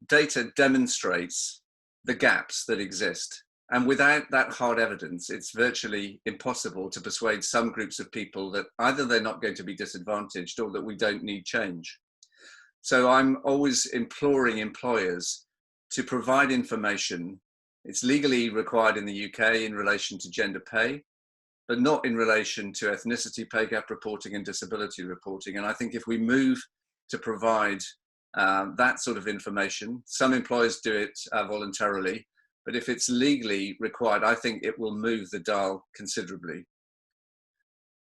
data demonstrates the gaps that exist. And without that hard evidence, it's virtually impossible to persuade some groups of people that either they're not going to be disadvantaged or that we don't need change. So I'm always imploring employers to provide information. It's legally required in the UK in relation to gender pay, but not in relation to ethnicity pay gap reporting and disability reporting. And I think if we move to provide that sort of information, some employers do it voluntarily, but if it's legally required, I think it will move the dial considerably.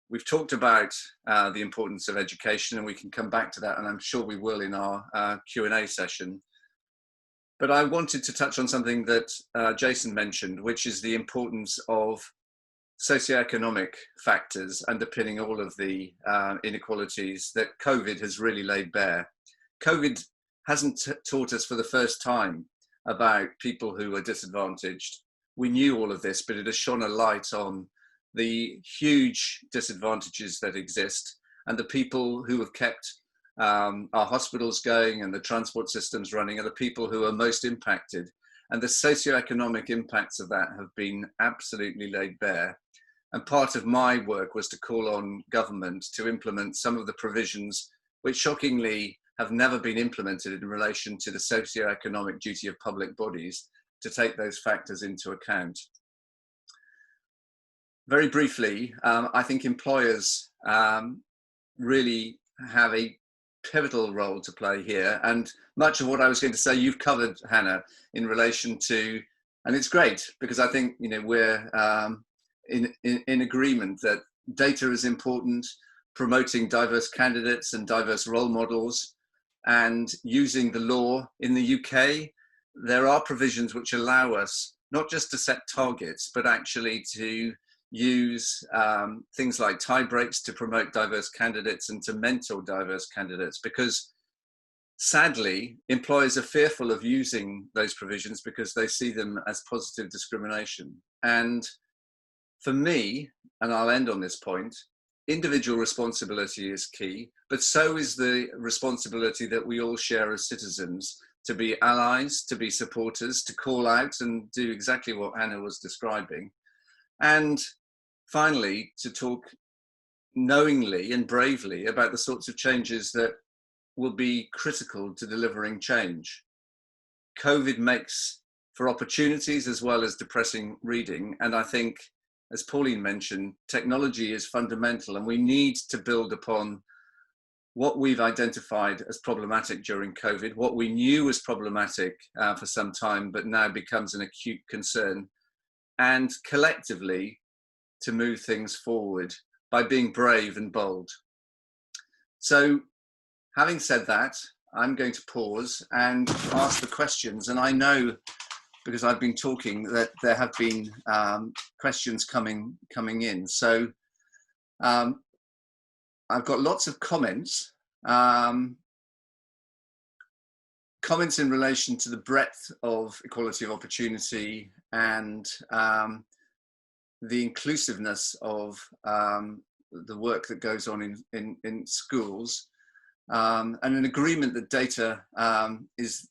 We've talked about the importance of education, and we can come back to that, and I'm sure we will in our Q&A session. But I wanted to touch on something that Jason mentioned, which is the importance of socioeconomic factors underpinning all of the inequalities that COVID has really laid bare. COVID hasn't taught us for the first time about people who are disadvantaged. We knew all of this, but it has shone a light on the huge disadvantages that exist and the people who have kept our hospitals going and the transport systems running are the people who are most impacted. And the socioeconomic impacts of that have been absolutely laid bare. And part of my work was to call on government to implement some of the provisions which shockingly have never been implemented in relation to the socio-economic duty of public bodies to take those factors into account. Very briefly, I think employers really have a pivotal role to play here. And much of what I was going to say, you've covered, Hannah, in relation to, and it's great because I think, you know, we're in agreement that data is important, promoting diverse candidates and diverse role models, and using the law. In the UK, there are provisions which allow us not just to set targets, but actually to use things like tie breaks to promote diverse candidates and to mentor diverse candidates, because sadly, employers are fearful of using those provisions because they see them as positive discrimination. And for me, and I'll end on this point, individual responsibility is key, but so is the responsibility that we all share as citizens to be allies, to be supporters, to call out and do exactly what Hannah was describing. And finally, to talk knowingly and bravely about the sorts of changes that will be critical to delivering change. COVID makes for opportunities as well as depressing reading. And I think, as Pauline mentioned, technology is fundamental, and we need to build upon what we've identified as problematic during COVID, what we knew was problematic for some time, but now becomes an acute concern, and collectively to move things forward by being brave and bold. So, having said that, I'm going to pause and ask the questions. And I know, because I've been talking, that there have been questions coming in. So I've got lots of comments. Comments in relation to the breadth of equality of opportunity and the inclusiveness of the work that goes on in schools. And an agreement that data is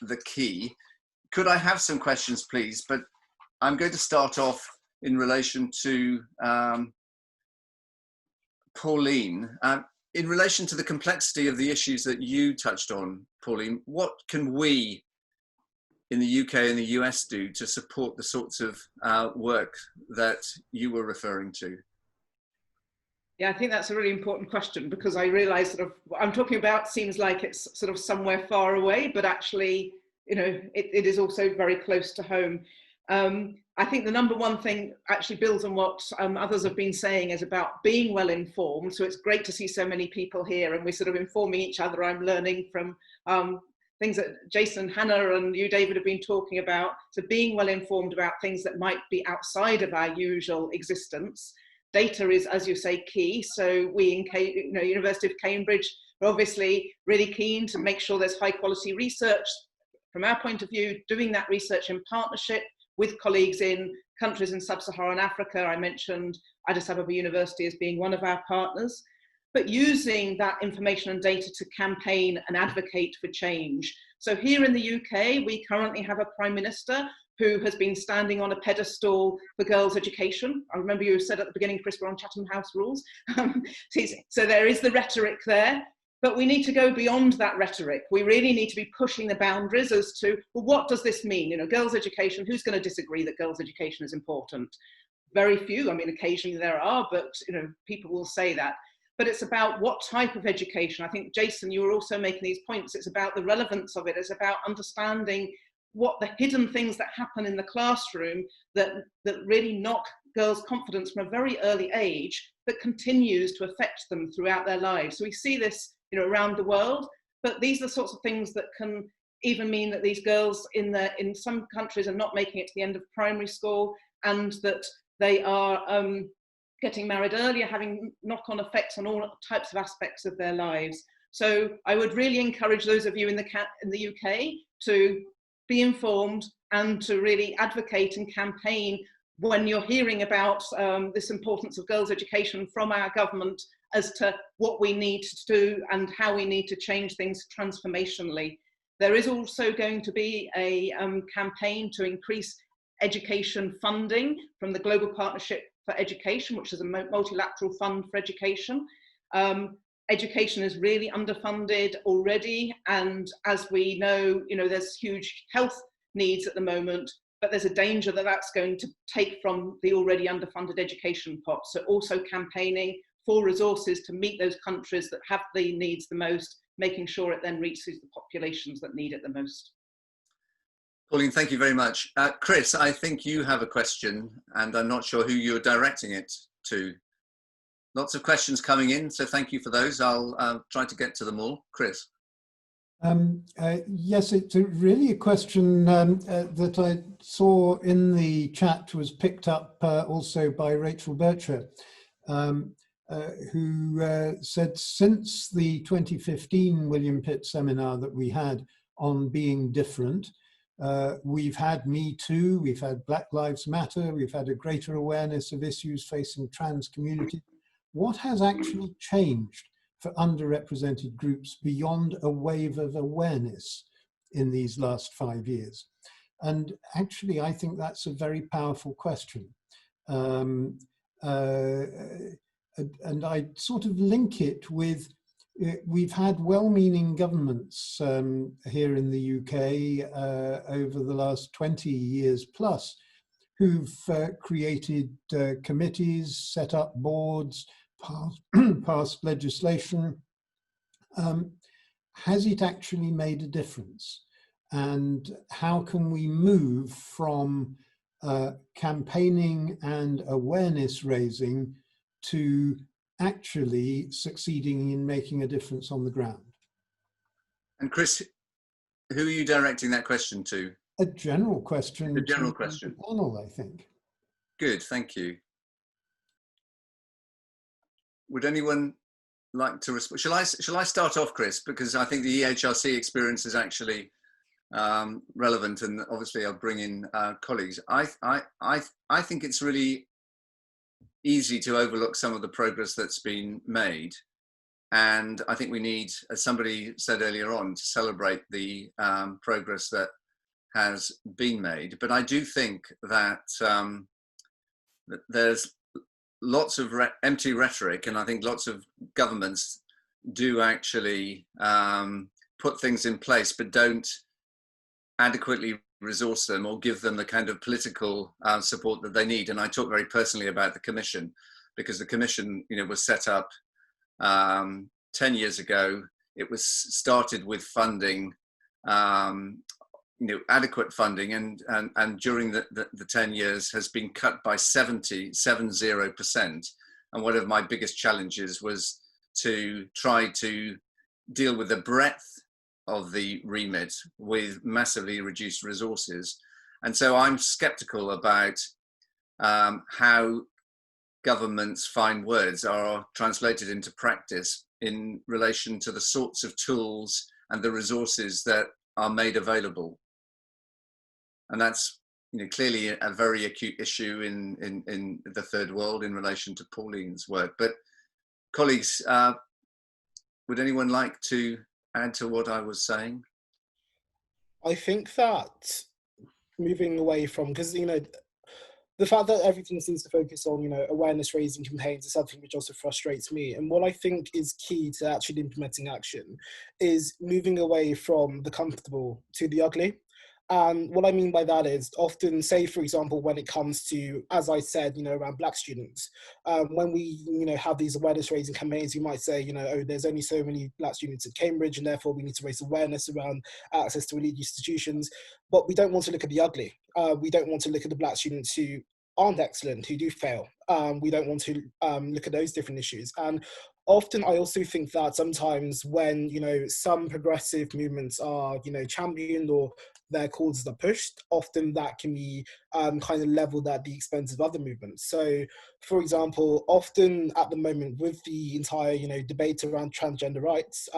the key. Could I have some questions, please? But I'm going to start off in relation to Pauline. In relation to the complexity of the issues that you touched on, Pauline, what can we in the UK and the US do to support the sorts of work that you were referring to? Yeah, I think that's a really important question, because I realise that what I'm talking about seems like it's sort of somewhere far away, but actually, you know, it is also very close to home. I think the number one thing actually builds on what others have been saying, is about being well informed. So it's great to see so many people here, and we're sort of informing each other. I'm learning from things that Jason, Hannah, and you, David, have been talking about. So being well informed about things that might be outside of our usual existence. Data is, as you say, key. So we in University of Cambridge are obviously really keen to make sure there's high quality research. From our point of view, doing that research in partnership with colleagues in countries in sub-Saharan Africa. I mentioned Addis Ababa University as being one of our partners, but using that information and data to campaign and advocate for change. So here in the UK, we currently have a Prime Minister who has been standing on a pedestal for girls' education. I remember you said at the beginning, Chris, we're on Chatham House rules. So there is the rhetoric there, but we need to go beyond that rhetoric. We really need to be pushing the boundaries as to, well, what does this mean? You know, girls' education, who's going to disagree that girls' education is important? Very few. I mean, occasionally there are, but you know, people will say that. But it's about what type of education. I think, Jason, you were also making these points. It's about the relevance of it. It's about understanding what the hidden things that happen in the classroom that really knock girls' confidence from a very early age, that continues to affect them throughout their lives. So we see this, you know, around the world, but these are the sorts of things that can even mean that these girls in some countries are not making it to the end of primary school, and that they are getting married earlier, having knock-on effects on all types of aspects of their lives. So I would really encourage those of you in the UK to be informed and to really advocate and campaign when you're hearing about this importance of girls' education from our government, as to what we need to do and how we need to change things transformationally. There is also going to be a campaign to increase education funding from the Global Partnership for Education, which is a multilateral fund for education. Education is really underfunded already, and as we know, you know, there's huge health needs at the moment, but there's a danger that that's going to take from the already underfunded education pot. So also campaigning for resources to meet those countries that have the needs the most, making sure it then reaches the populations that need it the most. Pauline, thank you very much. Chris, I think you have a question, and I'm not sure who you're directing it to. Lots of questions coming in, so thank you for those. I'll try to get to them all. Chris. Yes, it's really a question that I saw in the chat was picked up also by Rachel Bircher, who said since the 2015 William Pitt Seminar that we had on being different, we've had Me Too, we've had Black Lives Matter, we've had a greater awareness of issues facing trans communities. What has actually changed for underrepresented groups beyond a wave of awareness in these last 5 years? And actually, I think that's a very powerful question. And I sort of link it with, we've had well-meaning governments here in the UK over the last 20 years plus who've created committees, set up boards, passed legislation. Has it actually made a difference? And how can we move from campaigning and awareness raising to actually succeeding in making a difference on the ground? And Chris, who are you directing that question to? A general question. A general question. To the panel, I think. Good, thank you. Would anyone like to respond? Shall I start off, Chris? Because I think the EHRC experience is actually relevant, and obviously I'll bring in colleagues. I think it's really easy to overlook some of the progress that's been made, and I think we need, as somebody said earlier on, to celebrate the progress that has been made. But I do think that, that there's lots of empty rhetoric, and I think lots of governments do actually put things in place but don't adequately resource them or give them the kind of political support that they need. And I talk very personally about the Commission, because the Commission, was set up 10 years ago. It was started with funding, adequate funding, and during the 10 years has been cut by 70%. And one of my biggest challenges was to try to deal with the breadth of the remit with massively reduced resources. And so I'm skeptical about how governments' fine words are translated into practice in relation to the sorts of tools and the resources that are made available. And that's clearly a very acute issue in the third world in relation to Pauline's work. But colleagues, would anyone like to add to what I was saying? I think that moving away from, because the fact that everything seems to focus on awareness raising campaigns is something which also frustrates me. And what I think is key to actually implementing action is moving away from the comfortable to the ugly. And what I mean by that is often, say, for example, when it comes to, as I said, around Black students, when we, have these awareness raising campaigns, you might say, oh, there's only so many Black students at Cambridge, and therefore we need to raise awareness around access to elite institutions. But we don't want to look at the ugly. We don't want to look at the Black students who aren't excellent, who do fail. We don't want to look at those different issues. And often I also think that sometimes when, some progressive movements are, championed or their causes are pushed, often that can be kind of leveled at the expense of other movements. So, for example, often at the moment with the entire, debate around transgender rights,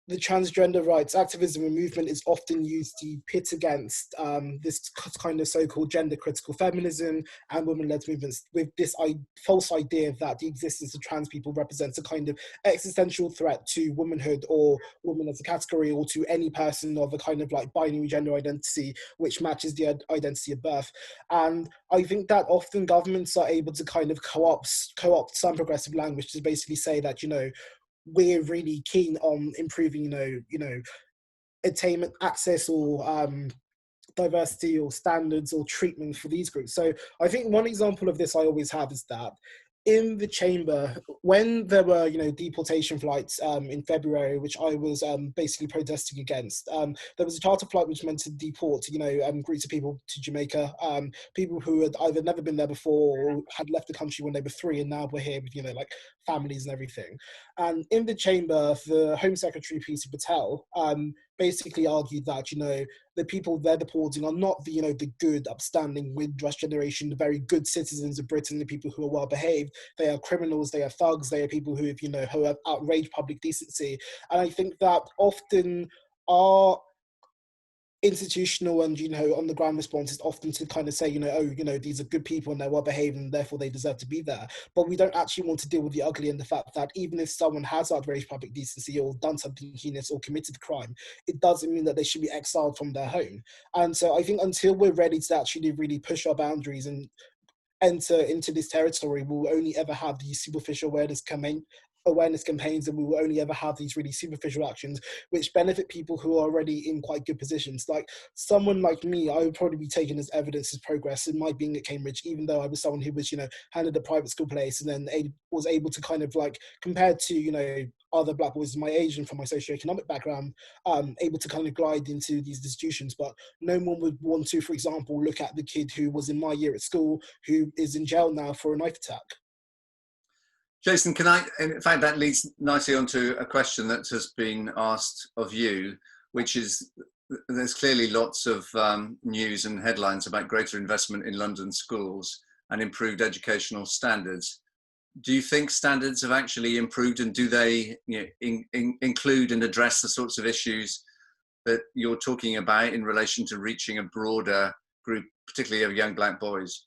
the transgender rights activism and movement is often used to pit against this kind of so-called gender critical feminism and women-led movements with this false idea that the existence of trans people represents a kind of existential threat to womanhood or woman as a category, or to any person of a kind of like binary gender identity which matches the identity of birth. And I think that often governments are able to kind of co-opt some progressive language to basically say that, we're really keen on improving, attainment, access, or diversity, or standards, or treatment for these groups. So I think one example of this I always have is that in the chamber, when there were, you know, deportation flights in February, which I was basically protesting against, there was a charter flight which meant to deport, you know, groups of people to Jamaica, people who had either never been there before or had left the country when they were 3 and now were here with, you know, like families and everything. And in the chamber, the Home Secretary, Peter Patel, basically argued that, you know, the people they're deporting are not the, you know, the good, upstanding, Windrush generation, the very good citizens of Britain, the people who are well behaved. They are criminals, they are thugs, they are people who have, you know, who have outraged public decency. And I think that often our institutional and, you know, on the ground response is often to kind of say, you know, oh, you know, these are good people and they're well behaved and therefore they deserve to be there. But we don't actually want to deal with the ugly and the fact that even if someone has outraged public decency or done something heinous or committed a crime, it doesn't mean that they should be exiled from their home. And so I think until we're ready to actually really push our boundaries and enter into this territory, we will only ever have these superficial awareness campaigns, and we will only ever have these really superficial actions which benefit people who are already in quite good positions. Like someone like me, I would probably be taken as evidence of progress in my being at Cambridge, even though I was someone who was, you know, handed a private school place and then was able to kind of like, compared to, you know, other black boys my age and from my socioeconomic background, able to kind of glide into these institutions. But no one would want to, for example, look at the kid who was in my year at school who is in jail now for a knife attack. Jason, in fact, that leads nicely onto a question that has been asked of you, which is, there's clearly lots of news and headlines about greater investment in London schools and improved educational standards. Do you think standards have actually improved, and do they, you know, include and address the sorts of issues that you're talking about in relation to reaching a broader group, particularly of young black boys?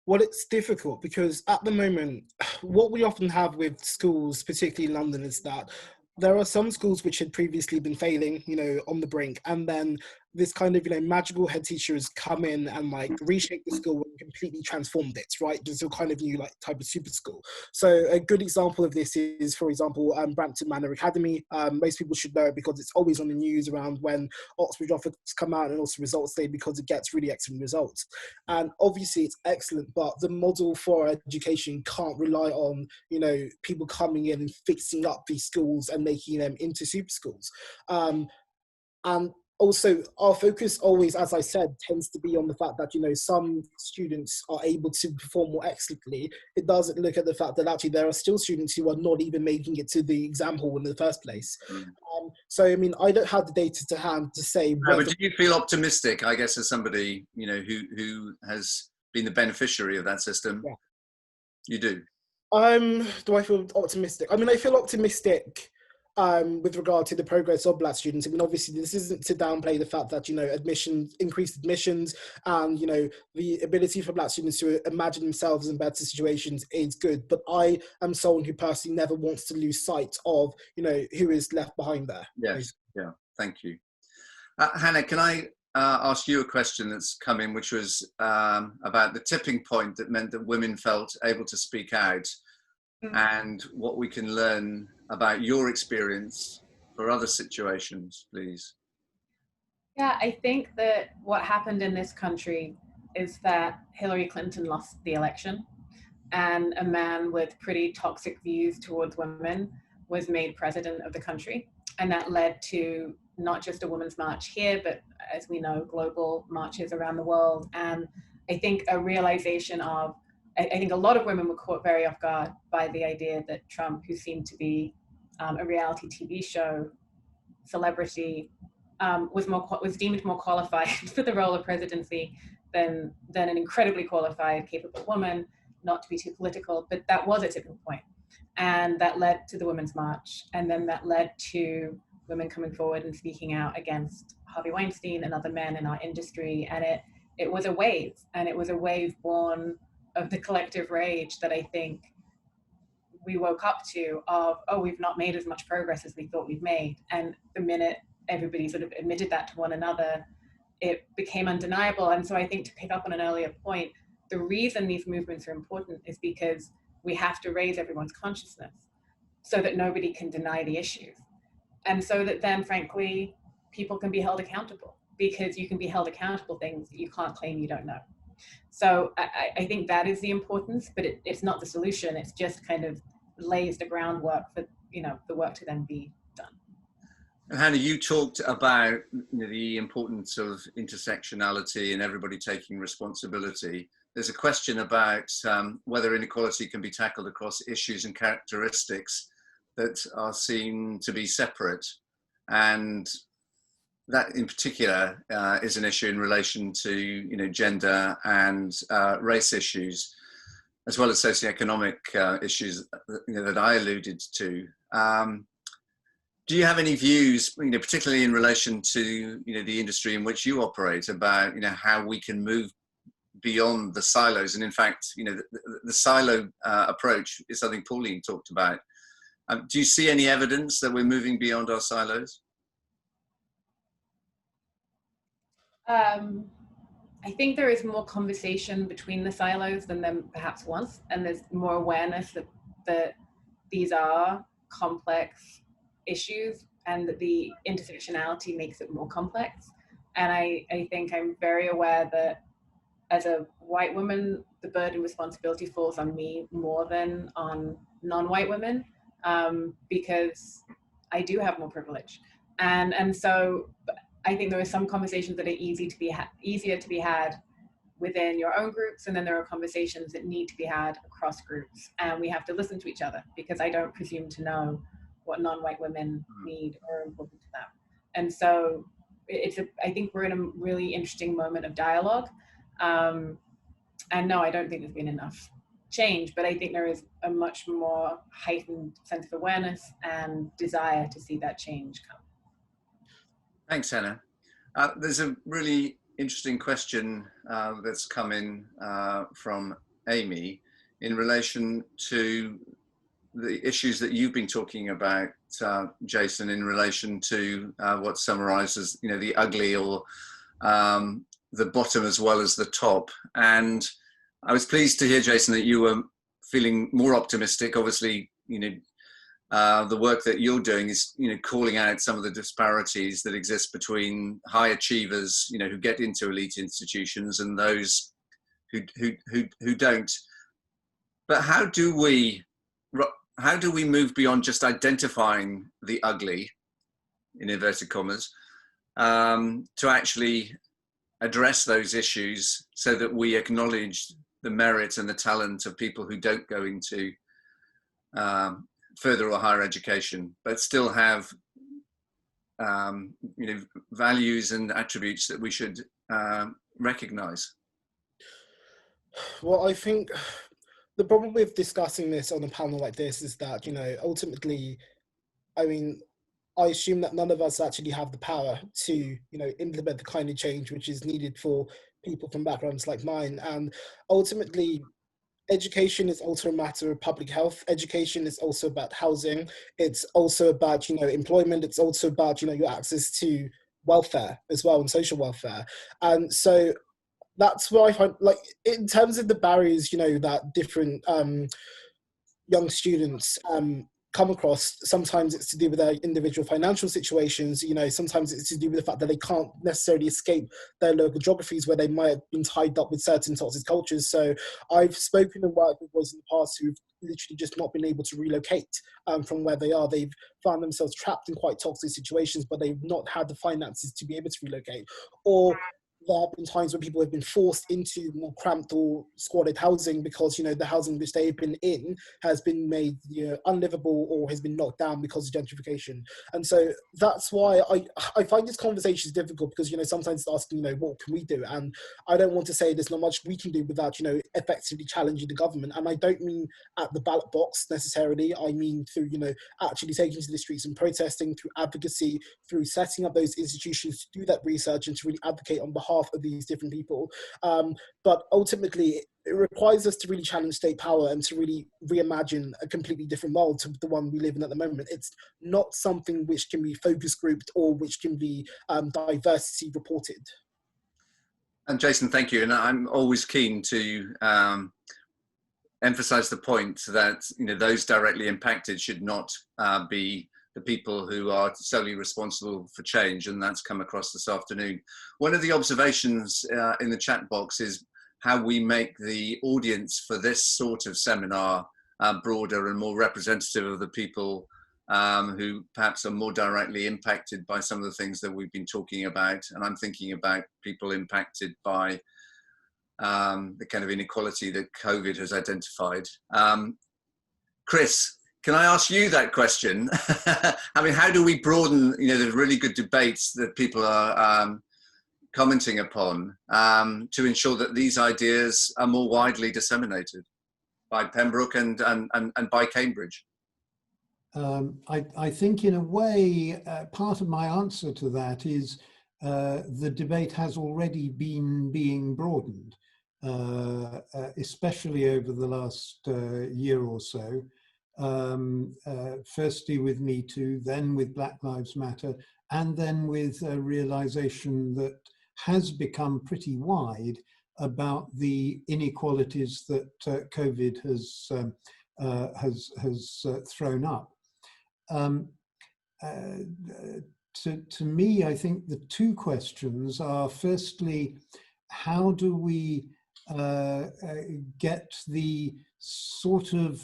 Well, it's difficult because at the moment, what we often have with schools, particularly in London, is that there are some schools which had previously been failing, you know, on the brink, and then this kind of, you know, magical head teacher has come in and like reshaped the school and completely transformed it, right? Just a kind of new like type of super school. So a good example of this is, for example, Brampton Manor Academy. Most people should know it because it's always on the news around when Oxford offers come out, and also results day because it gets really excellent results. And obviously it's excellent, but the model for education can't rely on, you know, people coming in and fixing up these schools and making them into super schools. And also our focus always, as I said, tends to be on the fact that, you know, some students are able to perform more excellently. It doesn't look at the fact that actually there are still students who are not even making it to the exam hall in the first place. So, I mean, I don't have the data to hand to say whether... But do you feel optimistic, I guess, as somebody, you know, who has been the beneficiary of that system? Yeah. You do? Do I feel optimistic? I mean, I feel optimistic with regard to the progress of black students. I mean, obviously, this isn't to downplay the fact that, you know, increased admissions and, you know, the ability for black students to imagine themselves in better situations is good. But I am someone who personally never wants to lose sight of, you know, who is left behind there. Yes, yeah, thank you. Hannah, can I ask you a question that's come in, which was about the tipping point that meant that women felt able to speak out, and what we can learn about your experience for other situations, please. Yeah, I think that what happened in this country is that Hillary Clinton lost the election, and a man with pretty toxic views towards women was made president of the country. And that led to not just a women's march here, but as we know, global marches around the world. And I think a realization of, I think a lot of women were caught very off guard by the idea that Trump, who seemed to be a reality TV show celebrity, was deemed more qualified for the role of presidency than an incredibly qualified, capable woman. Not to be too political, but that was a tipping point. And that led to the Women's March. And then that led to women coming forward and speaking out against Harvey Weinstein and other men in our industry. And it was a wave, and it was a wave born of the collective rage that I think we woke up to of, oh, we've not made as much progress as we thought we've made. And the minute everybody sort of admitted that to one another, it became undeniable. And so I think, to pick up on an earlier point, the reason these movements are important is because we have to raise everyone's consciousness so that nobody can deny the issues. And so that then, frankly, people can be held accountable, because you can be held accountable things that you can't claim you don't know. So I think that is the importance, but it's not the solution. It's just kind of lays the groundwork for, you know, the work to then be done. And Hannah, you talked about, you know, the importance of intersectionality and everybody taking responsibility. There's a question about whether inequality can be tackled across issues and characteristics that are seen to be separate. And that in particular is an issue in relation to, you know, gender and race issues, as well as socioeconomic issues, you know, that I alluded to. Do you have any views, you know, particularly in relation to, you know, the industry in which you operate, about, you know, how we can move beyond the silos? And in fact, you know, the silo approach is something Pauline talked about. Do you see any evidence that we're moving beyond our silos? I think there is more conversation between the silos than there perhaps once, and there's more awareness that these are complex issues and that the intersectionality makes it more complex. And I think I'm very aware that as a white woman, the burden and responsibility falls on me more than on non-white women, because I do have more privilege. And so I think there are some conversations that are easier to be had within your own groups, and then there are conversations that need to be had across groups, and we have to listen to each other, because I don't presume to know what non-white women need or are important to them. And so I think we're in a really interesting moment of dialogue. And no, I don't think there's been enough change, but I think there is a much more heightened sense of awareness and desire to see that change come. Thanks, Hannah. There's a really interesting question that's come in from Amy in relation to the issues that you've been talking about, Jason, in relation to what summarizes, you know, the ugly, or the bottom as well as the top. And I was pleased to hear, Jason, that you were feeling more optimistic. Obviously, you know, the work that you're doing is, you know, calling out some of the disparities that exist between high achievers, you know, who get into elite institutions, and those who don't. But how do we move beyond just identifying the ugly, in inverted commas, to actually address those issues so that we acknowledge the merit and the talent of people who don't go into further or higher education, but still have you know, values and attributes that we should recognize? Well, I think the problem with discussing this on a panel like this is that, you know, ultimately, I mean, I assume that none of us actually have the power to, you know, implement the kind of change which is needed for people from backgrounds like mine. And ultimately, education is also a matter of public health. Education is also about housing. It's also about, you know, employment. It's also about, you know, your access to welfare as well, and social welfare. And so that's where I find, like, in terms of the barriers, you know, that different young students come across, sometimes it's to do with their individual financial situations, you know, sometimes it's to do with the fact that they can't necessarily escape their local geographies where they might have been tied up with certain toxic cultures. So I've spoken and worked with boys in the past who've literally just not been able to relocate from where they are. They've found themselves trapped in quite toxic situations, but they've not had the finances to be able to relocate. Or there have been times when people have been forced into more cramped or squatted housing because, you know, the housing which they've been in has been made, you know, unlivable or has been knocked down because of gentrification. And so that's why I find this conversation difficult, because, you know, sometimes it's asking, you know, what can we do? And I don't want to say there's not much we can do without, you know, effectively challenging the government. And I don't mean at the ballot box necessarily. I mean through, you know, actually taking to the streets and protesting, through advocacy, through setting up those institutions to do that research and to really advocate on behalf of these different people. But ultimately, it requires us to really challenge state power and to really reimagine a completely different world to the one we live in at the moment. It's not something which can be focus grouped or which can be diversity reported. And Jason, thank you. And I'm always keen to emphasize the point that, you know, those directly impacted should not be the people who are solely responsible for change, and that's come across this afternoon. One of the observations in the chat box is how we make the audience for this sort of seminar broader and more representative of the people who perhaps are more directly impacted by some of the things that we've been talking about. And I'm thinking about people impacted by the kind of inequality that COVID has identified. Chris, can I ask you that question? I mean, how do we broaden, the really good debates that people are commenting upon to ensure that these ideas are more widely disseminated by Pembroke and by Cambridge? I think in a way, part of my answer to that is the debate has already been being broadened, especially over the last year or so. Firstly with Me Too, then with Black Lives Matter, and then with a realization that has become pretty wide about the inequalities that COVID has thrown up. To me, I think the two questions are, firstly, how do we get the sort of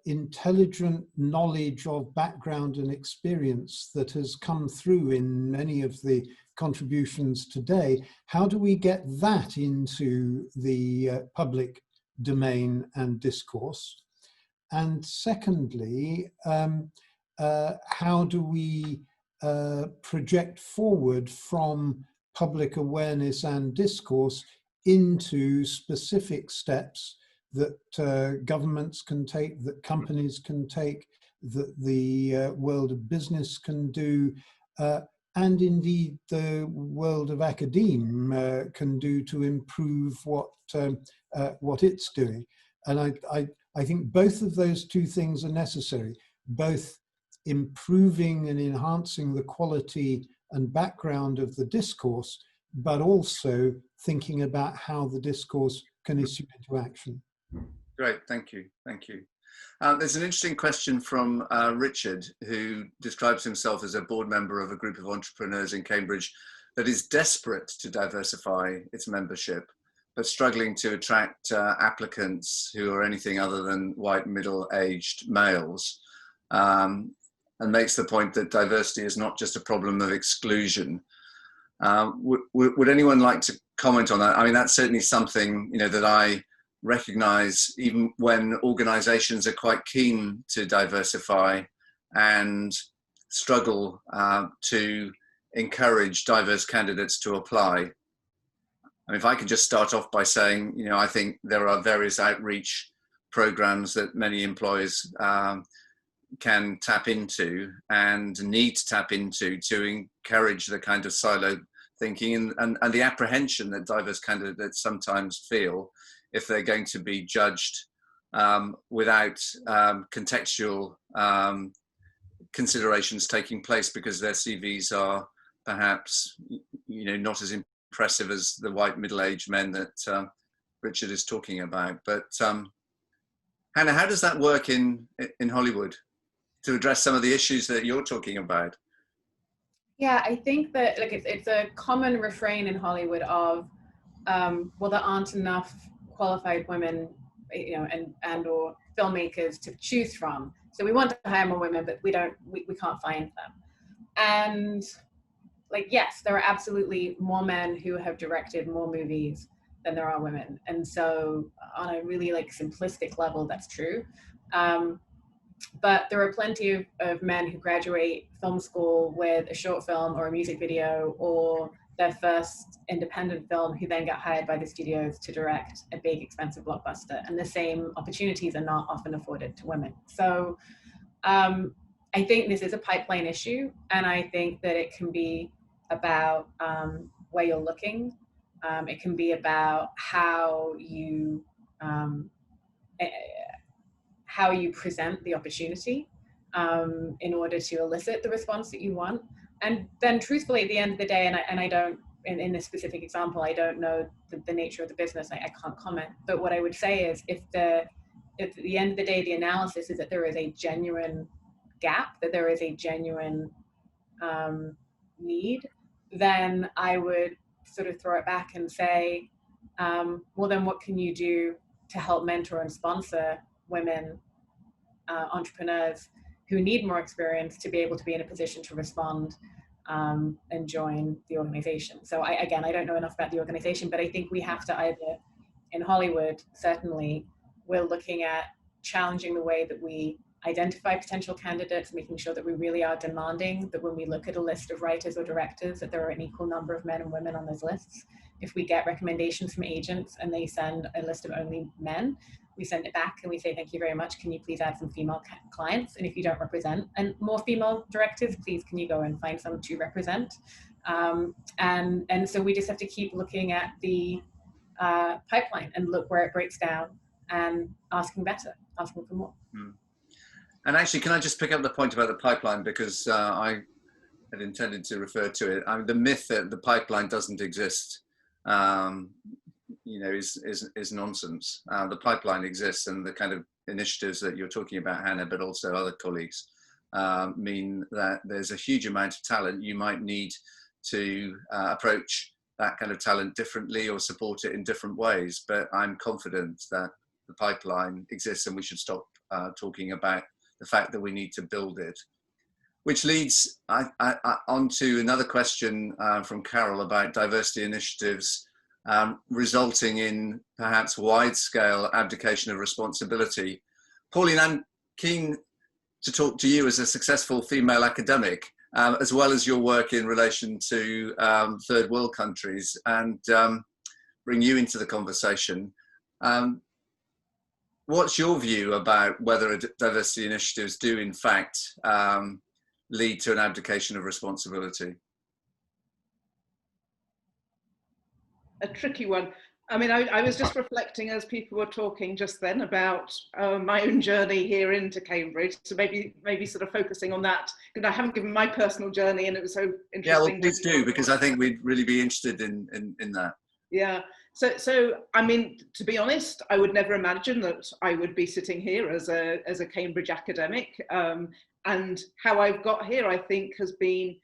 intelligent knowledge of background and experience that has come through in many of the contributions today, how do we get that into the public domain and discourse? And secondly, how do we project forward from public awareness and discourse into specific steps that governments can take, that companies can take, that the world of business can do, and indeed the world of academia can do to improve what it's doing. And I think both of those two things are necessary, both improving and enhancing the quality and background of the discourse, but also thinking about how the discourse can issue into action. Great, thank you, thank you. There's an interesting question from Richard, who describes himself as a board member of a group of entrepreneurs in Cambridge that is desperate to diversify its membership, but struggling to attract applicants who are anything other than white middle-aged males, and makes the point that diversity is not just a problem of exclusion. Would anyone like to comment on that? I mean, that's certainly something that I recognize, even when organizations are quite keen to diversify and struggle to encourage diverse candidates to apply. I mean, if I could just start off by saying, I think there are various outreach programs that many employers can tap into and need to tap into to encourage the kind of siloed thinking and the apprehension that diverse candidates sometimes feel if they're going to be judged without contextual considerations taking place because their CVs are perhaps not as impressive as the white middle-aged men that Richard is talking about. But Hannah, how does that work in Hollywood to address some of the issues that you're talking about? Yeah, I think that it's a common refrain in Hollywood of well, there aren't enough qualified women, and or filmmakers to choose from. So we want to hire more women, but we can't find them. And yes, there are absolutely more men who have directed more movies than there are women. And so on a really simplistic level, that's true. But there are plenty of men who graduate film school with a short film or a music video or their first independent film who then get hired by the studios to direct a big, expensive blockbuster. And the same opportunities are not often afforded to women. So I think this is a pipeline issue. And I think that it can be about where you're looking. It can be about how you present the opportunity in order to elicit the response that you want. And then truthfully, at the end of the day, and I don't, in this specific example, I don't know the nature of the business, I can't comment. But what I would say is if at the end of the day, the analysis is that there is a genuine gap, that there is a genuine need, then I would sort of throw it back and say, well, then what can you do to help mentor and sponsor women entrepreneurs who need more experience to be able to be in a position to respond and join the organization. So I don't know enough about the organization, but I think we have to either, in Hollywood, certainly, we're looking at challenging the way that we identify potential candidates, making sure that we really are demanding that when we look at a list of writers or directors, that there are an equal number of men and women on those lists. If we get recommendations from agents and they send a list of only men, we send it back and we say, thank you very much. Can you please add some female clients? And if you don't represent and more female directors, please can you go and find some to represent? And so we just have to keep looking at the pipeline and look where it breaks down and asking for more. And actually, can I just pick up the point about the pipeline, because I had intended to refer to it. The myth that the pipeline doesn't exist, is nonsense. The pipeline exists, and the kind of initiatives that you're talking about, Hannah, but also other colleagues, mean that there's a huge amount of talent. You might need to approach that kind of talent differently or support it in different ways, but I'm confident that the pipeline exists, and we should stop talking about the fact that we need to build it. Which leads on to another question from Carol about diversity initiatives resulting in perhaps wide-scale abdication of responsibility. Pauline, I'm keen to talk to you as a successful female academic, as well as your work in relation to third world countries, and bring you into the conversation. What's your view about whether diversity initiatives do in fact lead to an abdication of responsibility? A tricky one. I mean, I was just reflecting as people were talking just then about my own journey here into Cambridge. So maybe sort of focusing on that, because I haven't given my personal journey, and it was so interesting. Yeah, well, please do, because I think we'd really be interested in that. Yeah. So I mean, to be honest, I would never imagine that I would be sitting here as a Cambridge academic. And how I've got here, I think, has been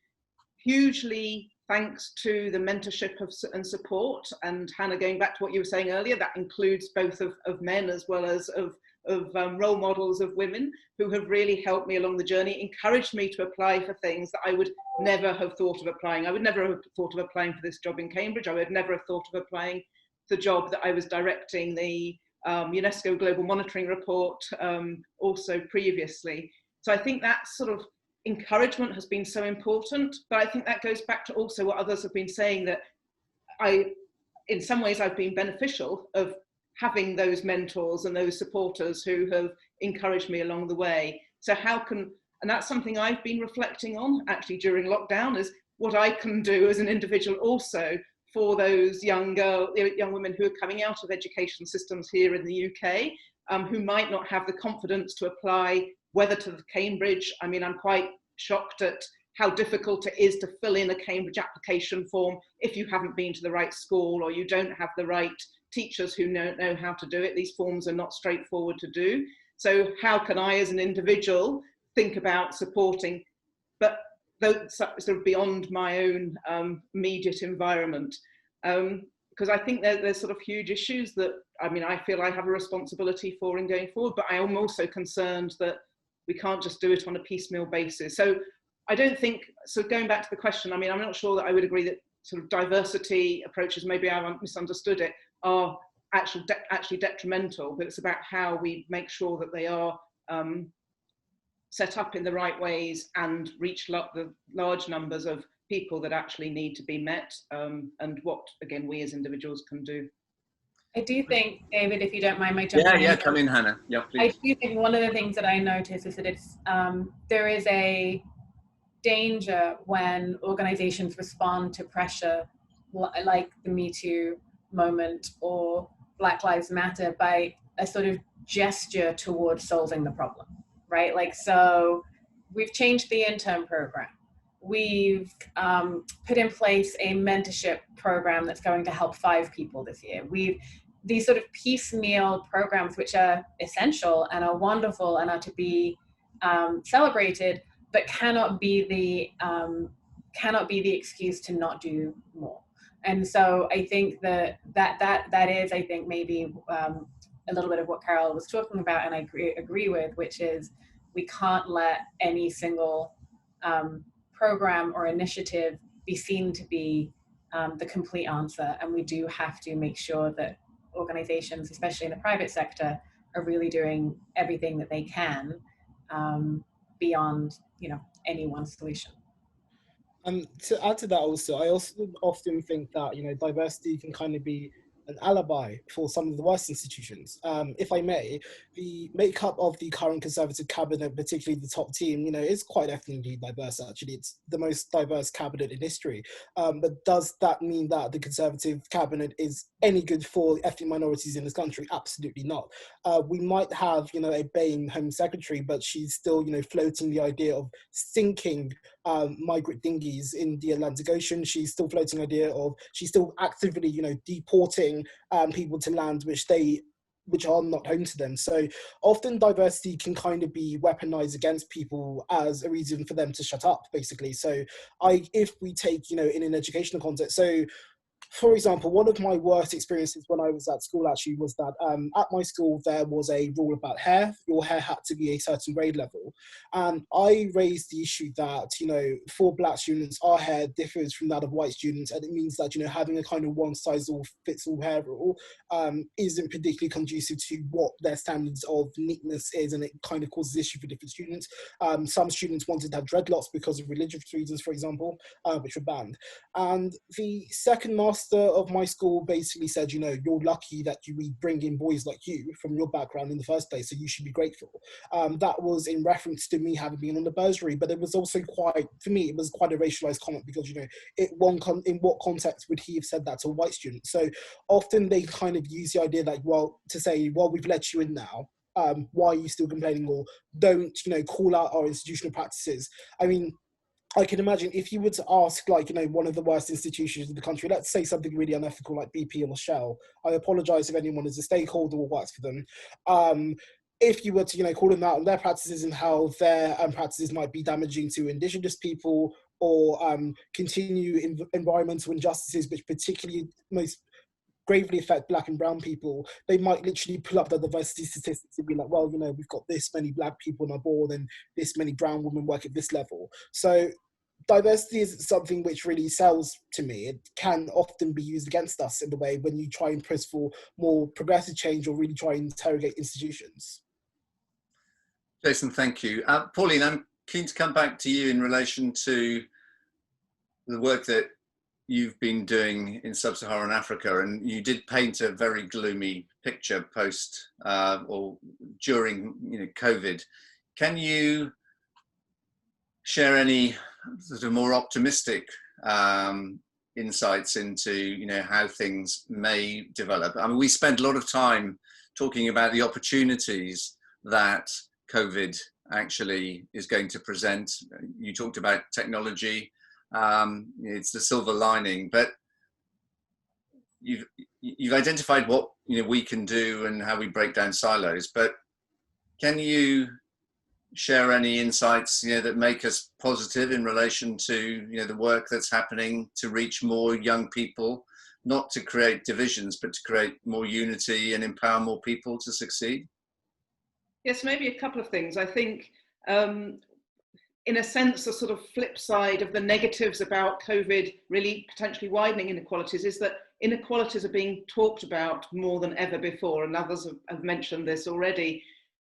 hugely thanks to the mentorship and support. And Hannah, going back to what you were saying earlier, that includes both of men as well as of role models of women who have really helped me along the journey, encouraged me to apply for things that I would never have thought of applying. I would never have thought of applying for this job in Cambridge. I would never have thought of applying for the job that I was directing, the UNESCO Global Monitoring Report, also previously. So I think that sort of encouragement has been so important, but I think that goes back to also what others have been saying, that in some ways I've been beneficial of having those mentors and those supporters who have encouraged me along the way. So and that's something I've been reflecting on actually during lockdown, is what I can do as an individual also for those young women who are coming out of education systems here in the UK, who might not have the confidence to apply, whether to Cambridge. I mean, I'm quite shocked at how difficult it is to fill in a Cambridge application form if you haven't been to the right school or you don't have the right teachers who know how to do it. These forms are not straightforward to do. So how can I as an individual think about supporting, but sort of beyond my own immediate environment? Because I think there's sort of huge issues that, I mean, I feel I have a responsibility for in going forward, but I am also concerned that we can't just do it on a piecemeal basis. So I don't think, so going back to the question, I mean, I'm not sure that I would agree that sort of diversity approaches, maybe I've misunderstood it, are actually detrimental, but it's about how we make sure that they are set up in the right ways and reach the large numbers of people that actually need to be met, and what, again, we as individuals can do. I do think, David, if you don't mind my jumping in. Yeah, come in, Hannah. Yeah, please. I do think one of the things that I notice is that it's there is a danger when organizations respond to pressure like the Me Too moment or Black Lives Matter by a sort of gesture towards solving the problem, right? Like, so we've changed the intern program. We've put in place a mentorship program that's going to help 5 people this year. These sort of piecemeal programs, which are essential and are wonderful and are to be celebrated, but cannot be the excuse to not do more. And so I think that is, I think, maybe a little bit of what Carol was talking about, and I agree with, which is we can't let any single program or initiative be seen to be the complete answer. And we do have to make sure that organizations, especially in the private sector, are really doing everything that they can beyond, any one solution. To add to that also, I also often think that, diversity can kind of be an alibi for some of the worst institutions. If I may, the makeup of the current Conservative cabinet, particularly the top team, is quite ethnically diverse, actually. It's the most diverse cabinet in history. But does that mean that the Conservative cabinet is any good for ethnic minorities in this country? Absolutely not. We might have, a BAME Home Secretary, but she's still, floating the idea of sinking migrant dinghies in the Atlantic Ocean. She's still floating the idea of, she's still actively, deporting people to lands which are not home to them. So often diversity can kind of be weaponized against people as a reason for them to shut up, basically. So if we take, in an educational context, so for example, one of my worst experiences when I was at school actually was that at my school there was a rule about hair. Your hair had to be a certain grade level. And I raised the issue that, for Black students, our hair differs from that of white students. And it means that, having a kind of one-size-fits-all hair rule isn't particularly conducive to what their standards of neatness is. And it kind of causes issue for different students. Some students wanted to have dreadlocks because of religious reasons, for example, which were banned. And the second master of my school basically said, you're lucky that we bring in boys like you from your background in the first place, so you should be grateful. That was in reference to me having been on the bursary, but it was also it was quite a racialized comment because, in what context would he have said that to a white student? So often they kind of use the idea that, we've let you in now, why are you still complaining? Or don't, call out our institutional practices. I mean, I can imagine if you were to ask, one of the worst institutions in the country, let's say something really unethical like BP or Shell. I apologise if anyone is a stakeholder or works for them. If you were to, call them out on their practices and how their practices might be damaging to Indigenous people or continue environmental injustices, which particularly most gravely affect Black and brown people, they might literally pull up the diversity statistics and be like, well, we've got this many Black people on our board and this many brown women work at this level. So diversity is something which really sells to me. It can often be used against us in the way when you try and press for more progressive change or really try and interrogate institutions. Jason, thank you. Pauline, I'm keen to come back to you in relation to the work that you've been doing in sub-Saharan Africa, and you did paint a very gloomy picture post or during COVID. Can you share any sort of more optimistic insights into how things may develop? I mean, we spend a lot of time talking about the opportunities that COVID actually is going to present. You talked about technology. It's the silver lining, but you've identified what we can do and how we break down silos. But can you share any insights that make us positive in relation to the work that's happening to reach more young people, not to create divisions, but to create more unity and empower more people to succeed? Yes, maybe a couple of things. I think in a sense, the sort of flip side of the negatives about COVID really potentially widening inequalities is that inequalities are being talked about more than ever before, and others have mentioned this already.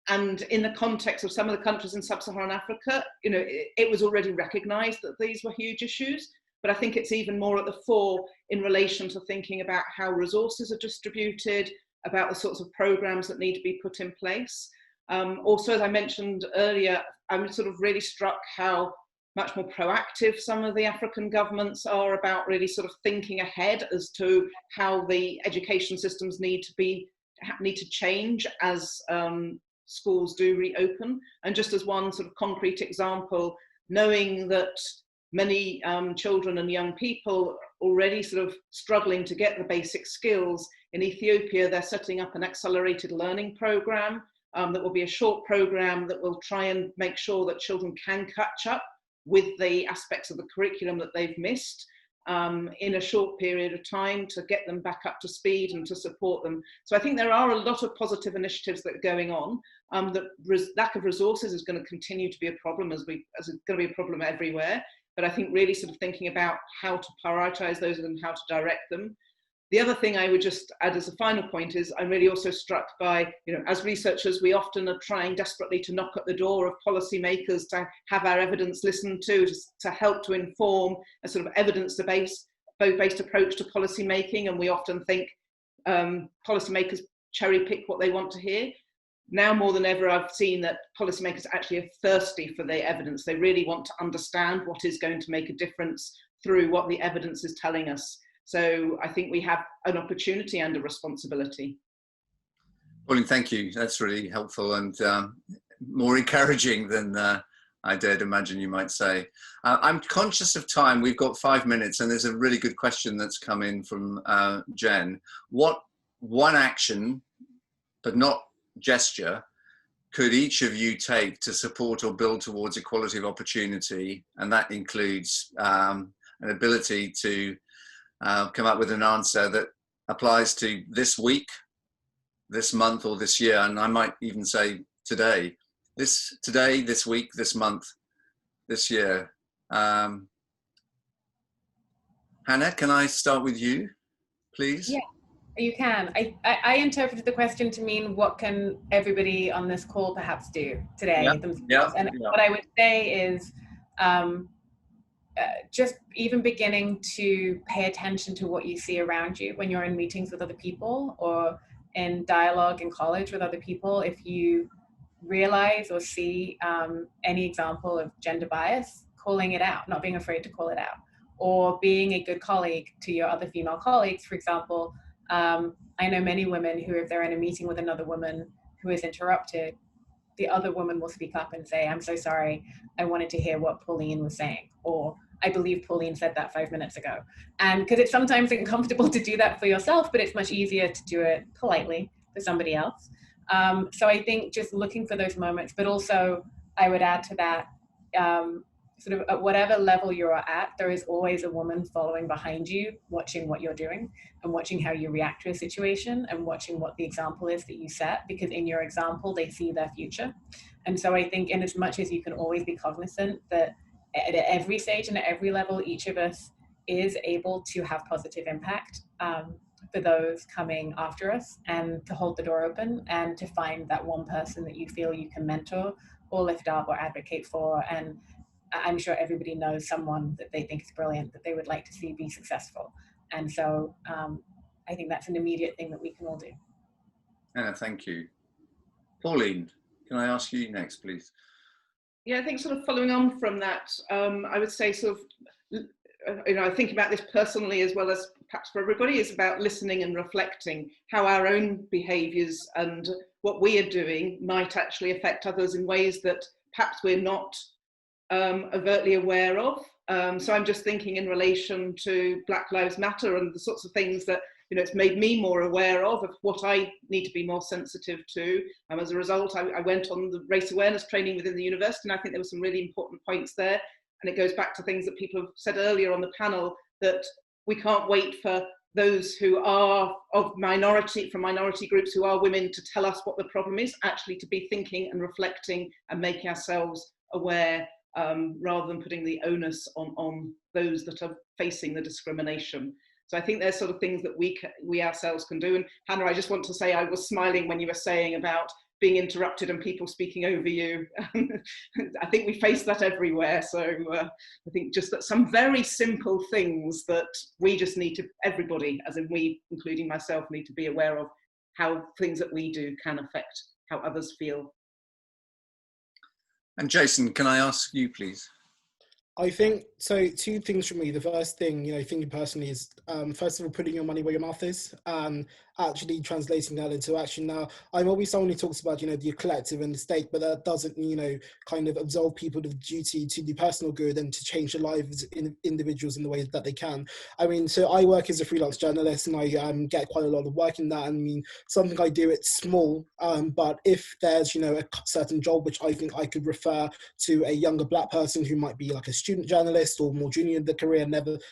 And in the context of some of the countries in sub-Saharan Africa, it was already recognised that these were huge issues, but I think it's even more at the fore in relation to thinking about how resources are distributed, about the sorts of programmes that need to be put in place. Also, as I mentioned earlier, I'm sort of really struck how much more proactive some of the African governments are about really sort of thinking ahead as to how the education systems need to change as schools do reopen. And just as one sort of concrete example, knowing that many children and young people already sort of struggling to get the basic skills, in Ethiopia they're setting up an accelerated learning program that will be a short program that will try and make sure that children can catch up with the aspects of the curriculum that they've missed. in a short period of time to get them back up to speed and to support them. So I think there are a lot of positive initiatives that are going on. The lack of resources is going to continue to be a problem, as it's going to be a problem everywhere. But I think really sort of thinking about how to prioritize those and how to direct them. The other thing I would just add as a final point is I'm really also struck by, as researchers, we often are trying desperately to knock at the door of policymakers to have our evidence listened to help to inform a sort of evidence-based approach to policy making. And we often think policymakers cherry pick what they want to hear. Now more than ever, I've seen that policymakers actually are thirsty for their evidence. They really want to understand what is going to make a difference through what the evidence is telling us. So I think we have an opportunity and a responsibility. Pauline, thank you. That's really helpful and more encouraging than I dared imagine you might say. I'm conscious of time. We've got 5 minutes, and there's a really good question that's come in from Jen. What one action, but not gesture, could each of you take to support or build towards equality of opportunity? And that includes an ability to come up with an answer that applies to this week, this month, or this year. And I might even say today, this week, this month, this year. Hannah, can I start with you, please? Yeah, you can. I interpreted the question to mean, what can everybody on this call perhaps do today themselves? Yeah. What I would say is, just even beginning to pay attention to what you see around you when you're in meetings with other people or in dialogue in college with other people. If you realize or see any example of gender bias, calling it out, not being afraid to call it out, or being a good colleague to your other female colleagues. For example, I know many women who, if they're in a meeting with another woman who is interrupted, the other woman will speak up and say, "I'm so sorry, I wanted to hear what Pauline was saying," or "I believe Pauline said that 5 minutes ago." And because it's sometimes uncomfortable to do that for yourself, but it's much easier to do it politely for somebody else. So I think just looking for those moments, but also I would add to that, sort of at whatever level you're at, there is always a woman following behind you, watching what you're doing and watching how you react to a situation and watching what the example is that you set, because in your example, they see their future. And so I think in as much as you can always be cognizant that at every stage and at every level, each of us is able to have positive impact for those coming after us, and to hold the door open and to find that one person that you feel you can mentor or lift up or advocate for. And I'm sure everybody knows someone that they think is brilliant, that they would like to see be successful. And so I think that's an immediate thing that we can all do. Anna, thank you. Pauline, can I ask you next, please? Yeah, I think sort of following on from that, I would say sort of, I think about this personally as well as perhaps for everybody, is about listening and reflecting how our own behaviours and what we are doing might actually affect others in ways that perhaps we're not overtly aware of. So I'm just thinking in relation to Black Lives Matter and the sorts of things that, it's made me more aware of what I need to be more sensitive to. As a result, I went on the race awareness training within the university, and I think there were some really important points there. And it goes back to things that people have said earlier on the panel, that we can't wait for those who are from minority groups who are women to tell us what the problem is, actually to be thinking and reflecting and making ourselves aware, rather than putting the onus on those that are facing the discrimination. So I think there's sort of things that we ourselves can do. And Hannah, I just want to say I was smiling when you were saying about being interrupted and people speaking over you. I think we face that everywhere. So I think just that some very simple things that we just need to, everybody, as in we, including myself, need to be aware of, how things that we do can affect how others feel. And Jason, can I ask you, please? I think, so 2 things from me. The first thing, thinking personally is, first of all, putting your money where your mouth is, and actually translating that into action. Now, I'm always someone who talks about, the collective and the state, but that doesn't, kind of absolve people of the duty to do personal good and to change their lives in individuals in the way that they can. I mean, so I work as a freelance journalist, and I get quite a lot of work in that. I mean, something I do, it's small, but if there's, a certain job which I think I could refer to a younger Black person who might be like a student student journalist or more junior in the career,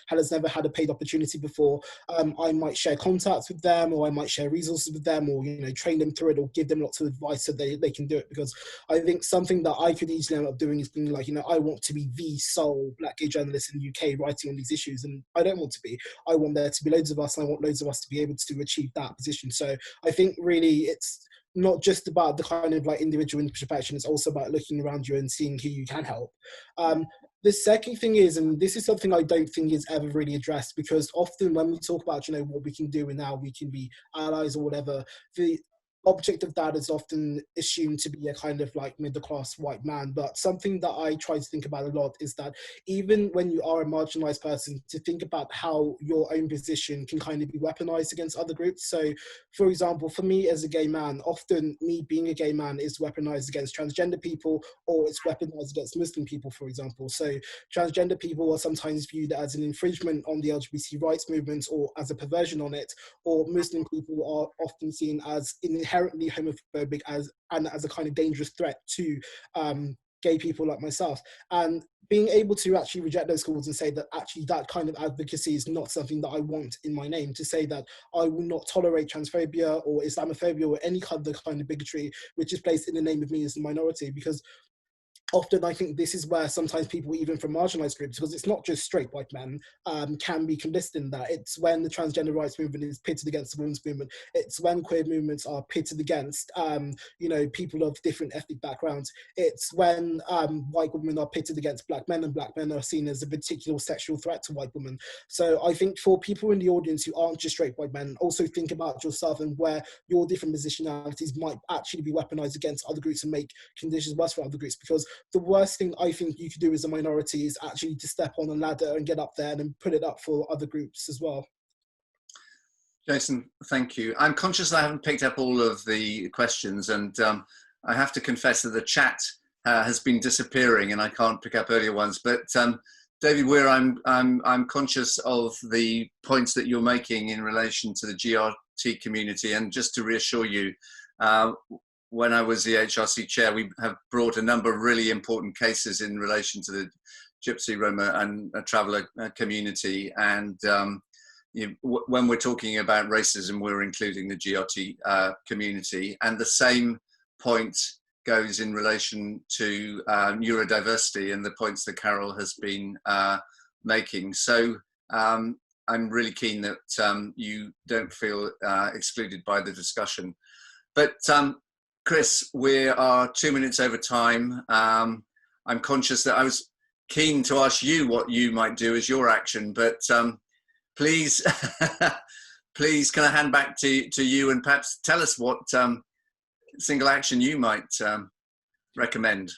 has never had a paid opportunity before, I might share contacts with them, or I might share resources with them, or train them through it, or give them lots of advice so they can do it. Because I think something that I could easily end up doing is being like, I want to be the sole black gay journalist in the UK writing on these issues, and I don't want to be. I want there to be loads of us, and I want loads of us to be able to achieve that position. So I think really it's not just about the kind of like individual introspection, it's also about looking around you and seeing who you can help. The second thing is, and this is something I don't think is ever really addressed, because often when we talk about, what we can do and how we can be allies or whatever, the object of that is often assumed to be a kind of like middle-class white man. But something that I try to think about a lot is that even when you are a marginalized person, to think about how your own position can kind of be weaponized against other groups. So for example, for me as a gay man, often me being a gay man is weaponized against transgender people, or it's weaponized against Muslim people, for example. So transgender people are sometimes viewed as an infringement on the LGBT rights movement, or as a perversion on it, or Muslim people are often seen as inherently homophobic and as a kind of dangerous threat to gay people like myself. And being able to actually reject those calls and say that actually that kind of advocacy is not something that I want in my name, to say that I will not tolerate transphobia or Islamophobia or any other kind of bigotry which is placed in the name of me as a minority. Because often I think this is where sometimes people, even from marginalized groups, because it's not just straight white men, can be complicit in that. It's when the transgender rights movement is pitted against the women's movement. It's when queer movements are pitted against, people of different ethnic backgrounds. It's when white women are pitted against black men, and black men are seen as a particular sexual threat to white women. So I think for people in the audience who aren't just straight white men, also think about yourself and where your different positionalities might actually be weaponized against other groups and make conditions worse for other groups. Because the worst thing I think you could do as a minority is actually to step on a ladder and get up there and then put it up for other groups as well. Jason, thank you. I'm conscious I haven't picked up all of the questions, and I have to confess that the chat has been disappearing and I can't pick up earlier ones. But David Weir, I'm conscious of the points that you're making in relation to the GRT community, and just to reassure you, when I was the HRC chair, we have brought a number of really important cases in relation to the Gypsy, Roma and traveller community. And when we're talking about racism, we're including the GRT community. And the same point goes in relation to neurodiversity and the points that Carol has been making. So I'm really keen that you don't feel excluded by the discussion. But Chris, we are 2 minutes over time. I'm conscious that I was keen to ask you what you might do as your action, but please, please, can I hand back to you and perhaps tell us what single action you might recommend?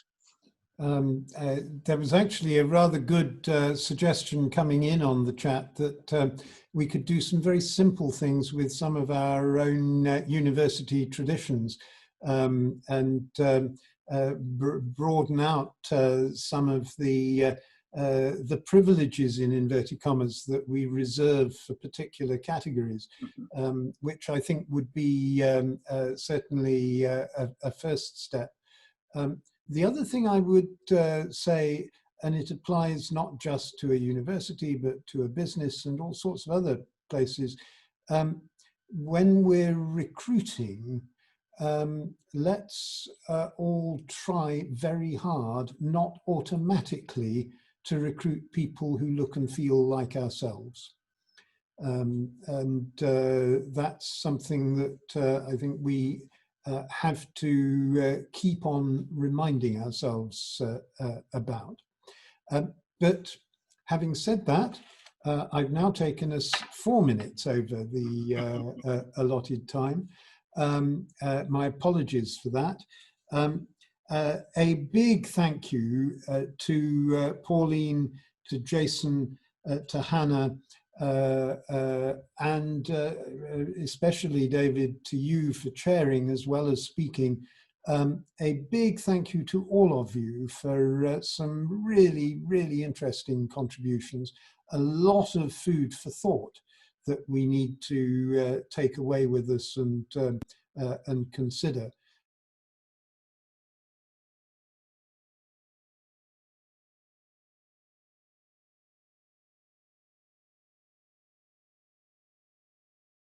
There was actually a rather good suggestion coming in on the chat that we could do some very simple things with some of our own university traditions. And broaden out some of the privileges, in inverted commas, that we reserve for particular categories, which I think would be certainly a first step. The other thing I would say, and it applies not just to a university, but to a business and all sorts of other places, when we're recruiting, let's all try very hard not automatically to recruit people who look and feel like ourselves. That's something that I think we have to keep on reminding ourselves about. But having said that, I've now taken us 4 minutes over the allotted time. My apologies for that. A big thank you to Pauline, to Jason, to Hannah, and especially David, to you for chairing as well as speaking. A big thank you to all of you for some really, really interesting contributions. A lot of food for thought that we need to take away with us and consider.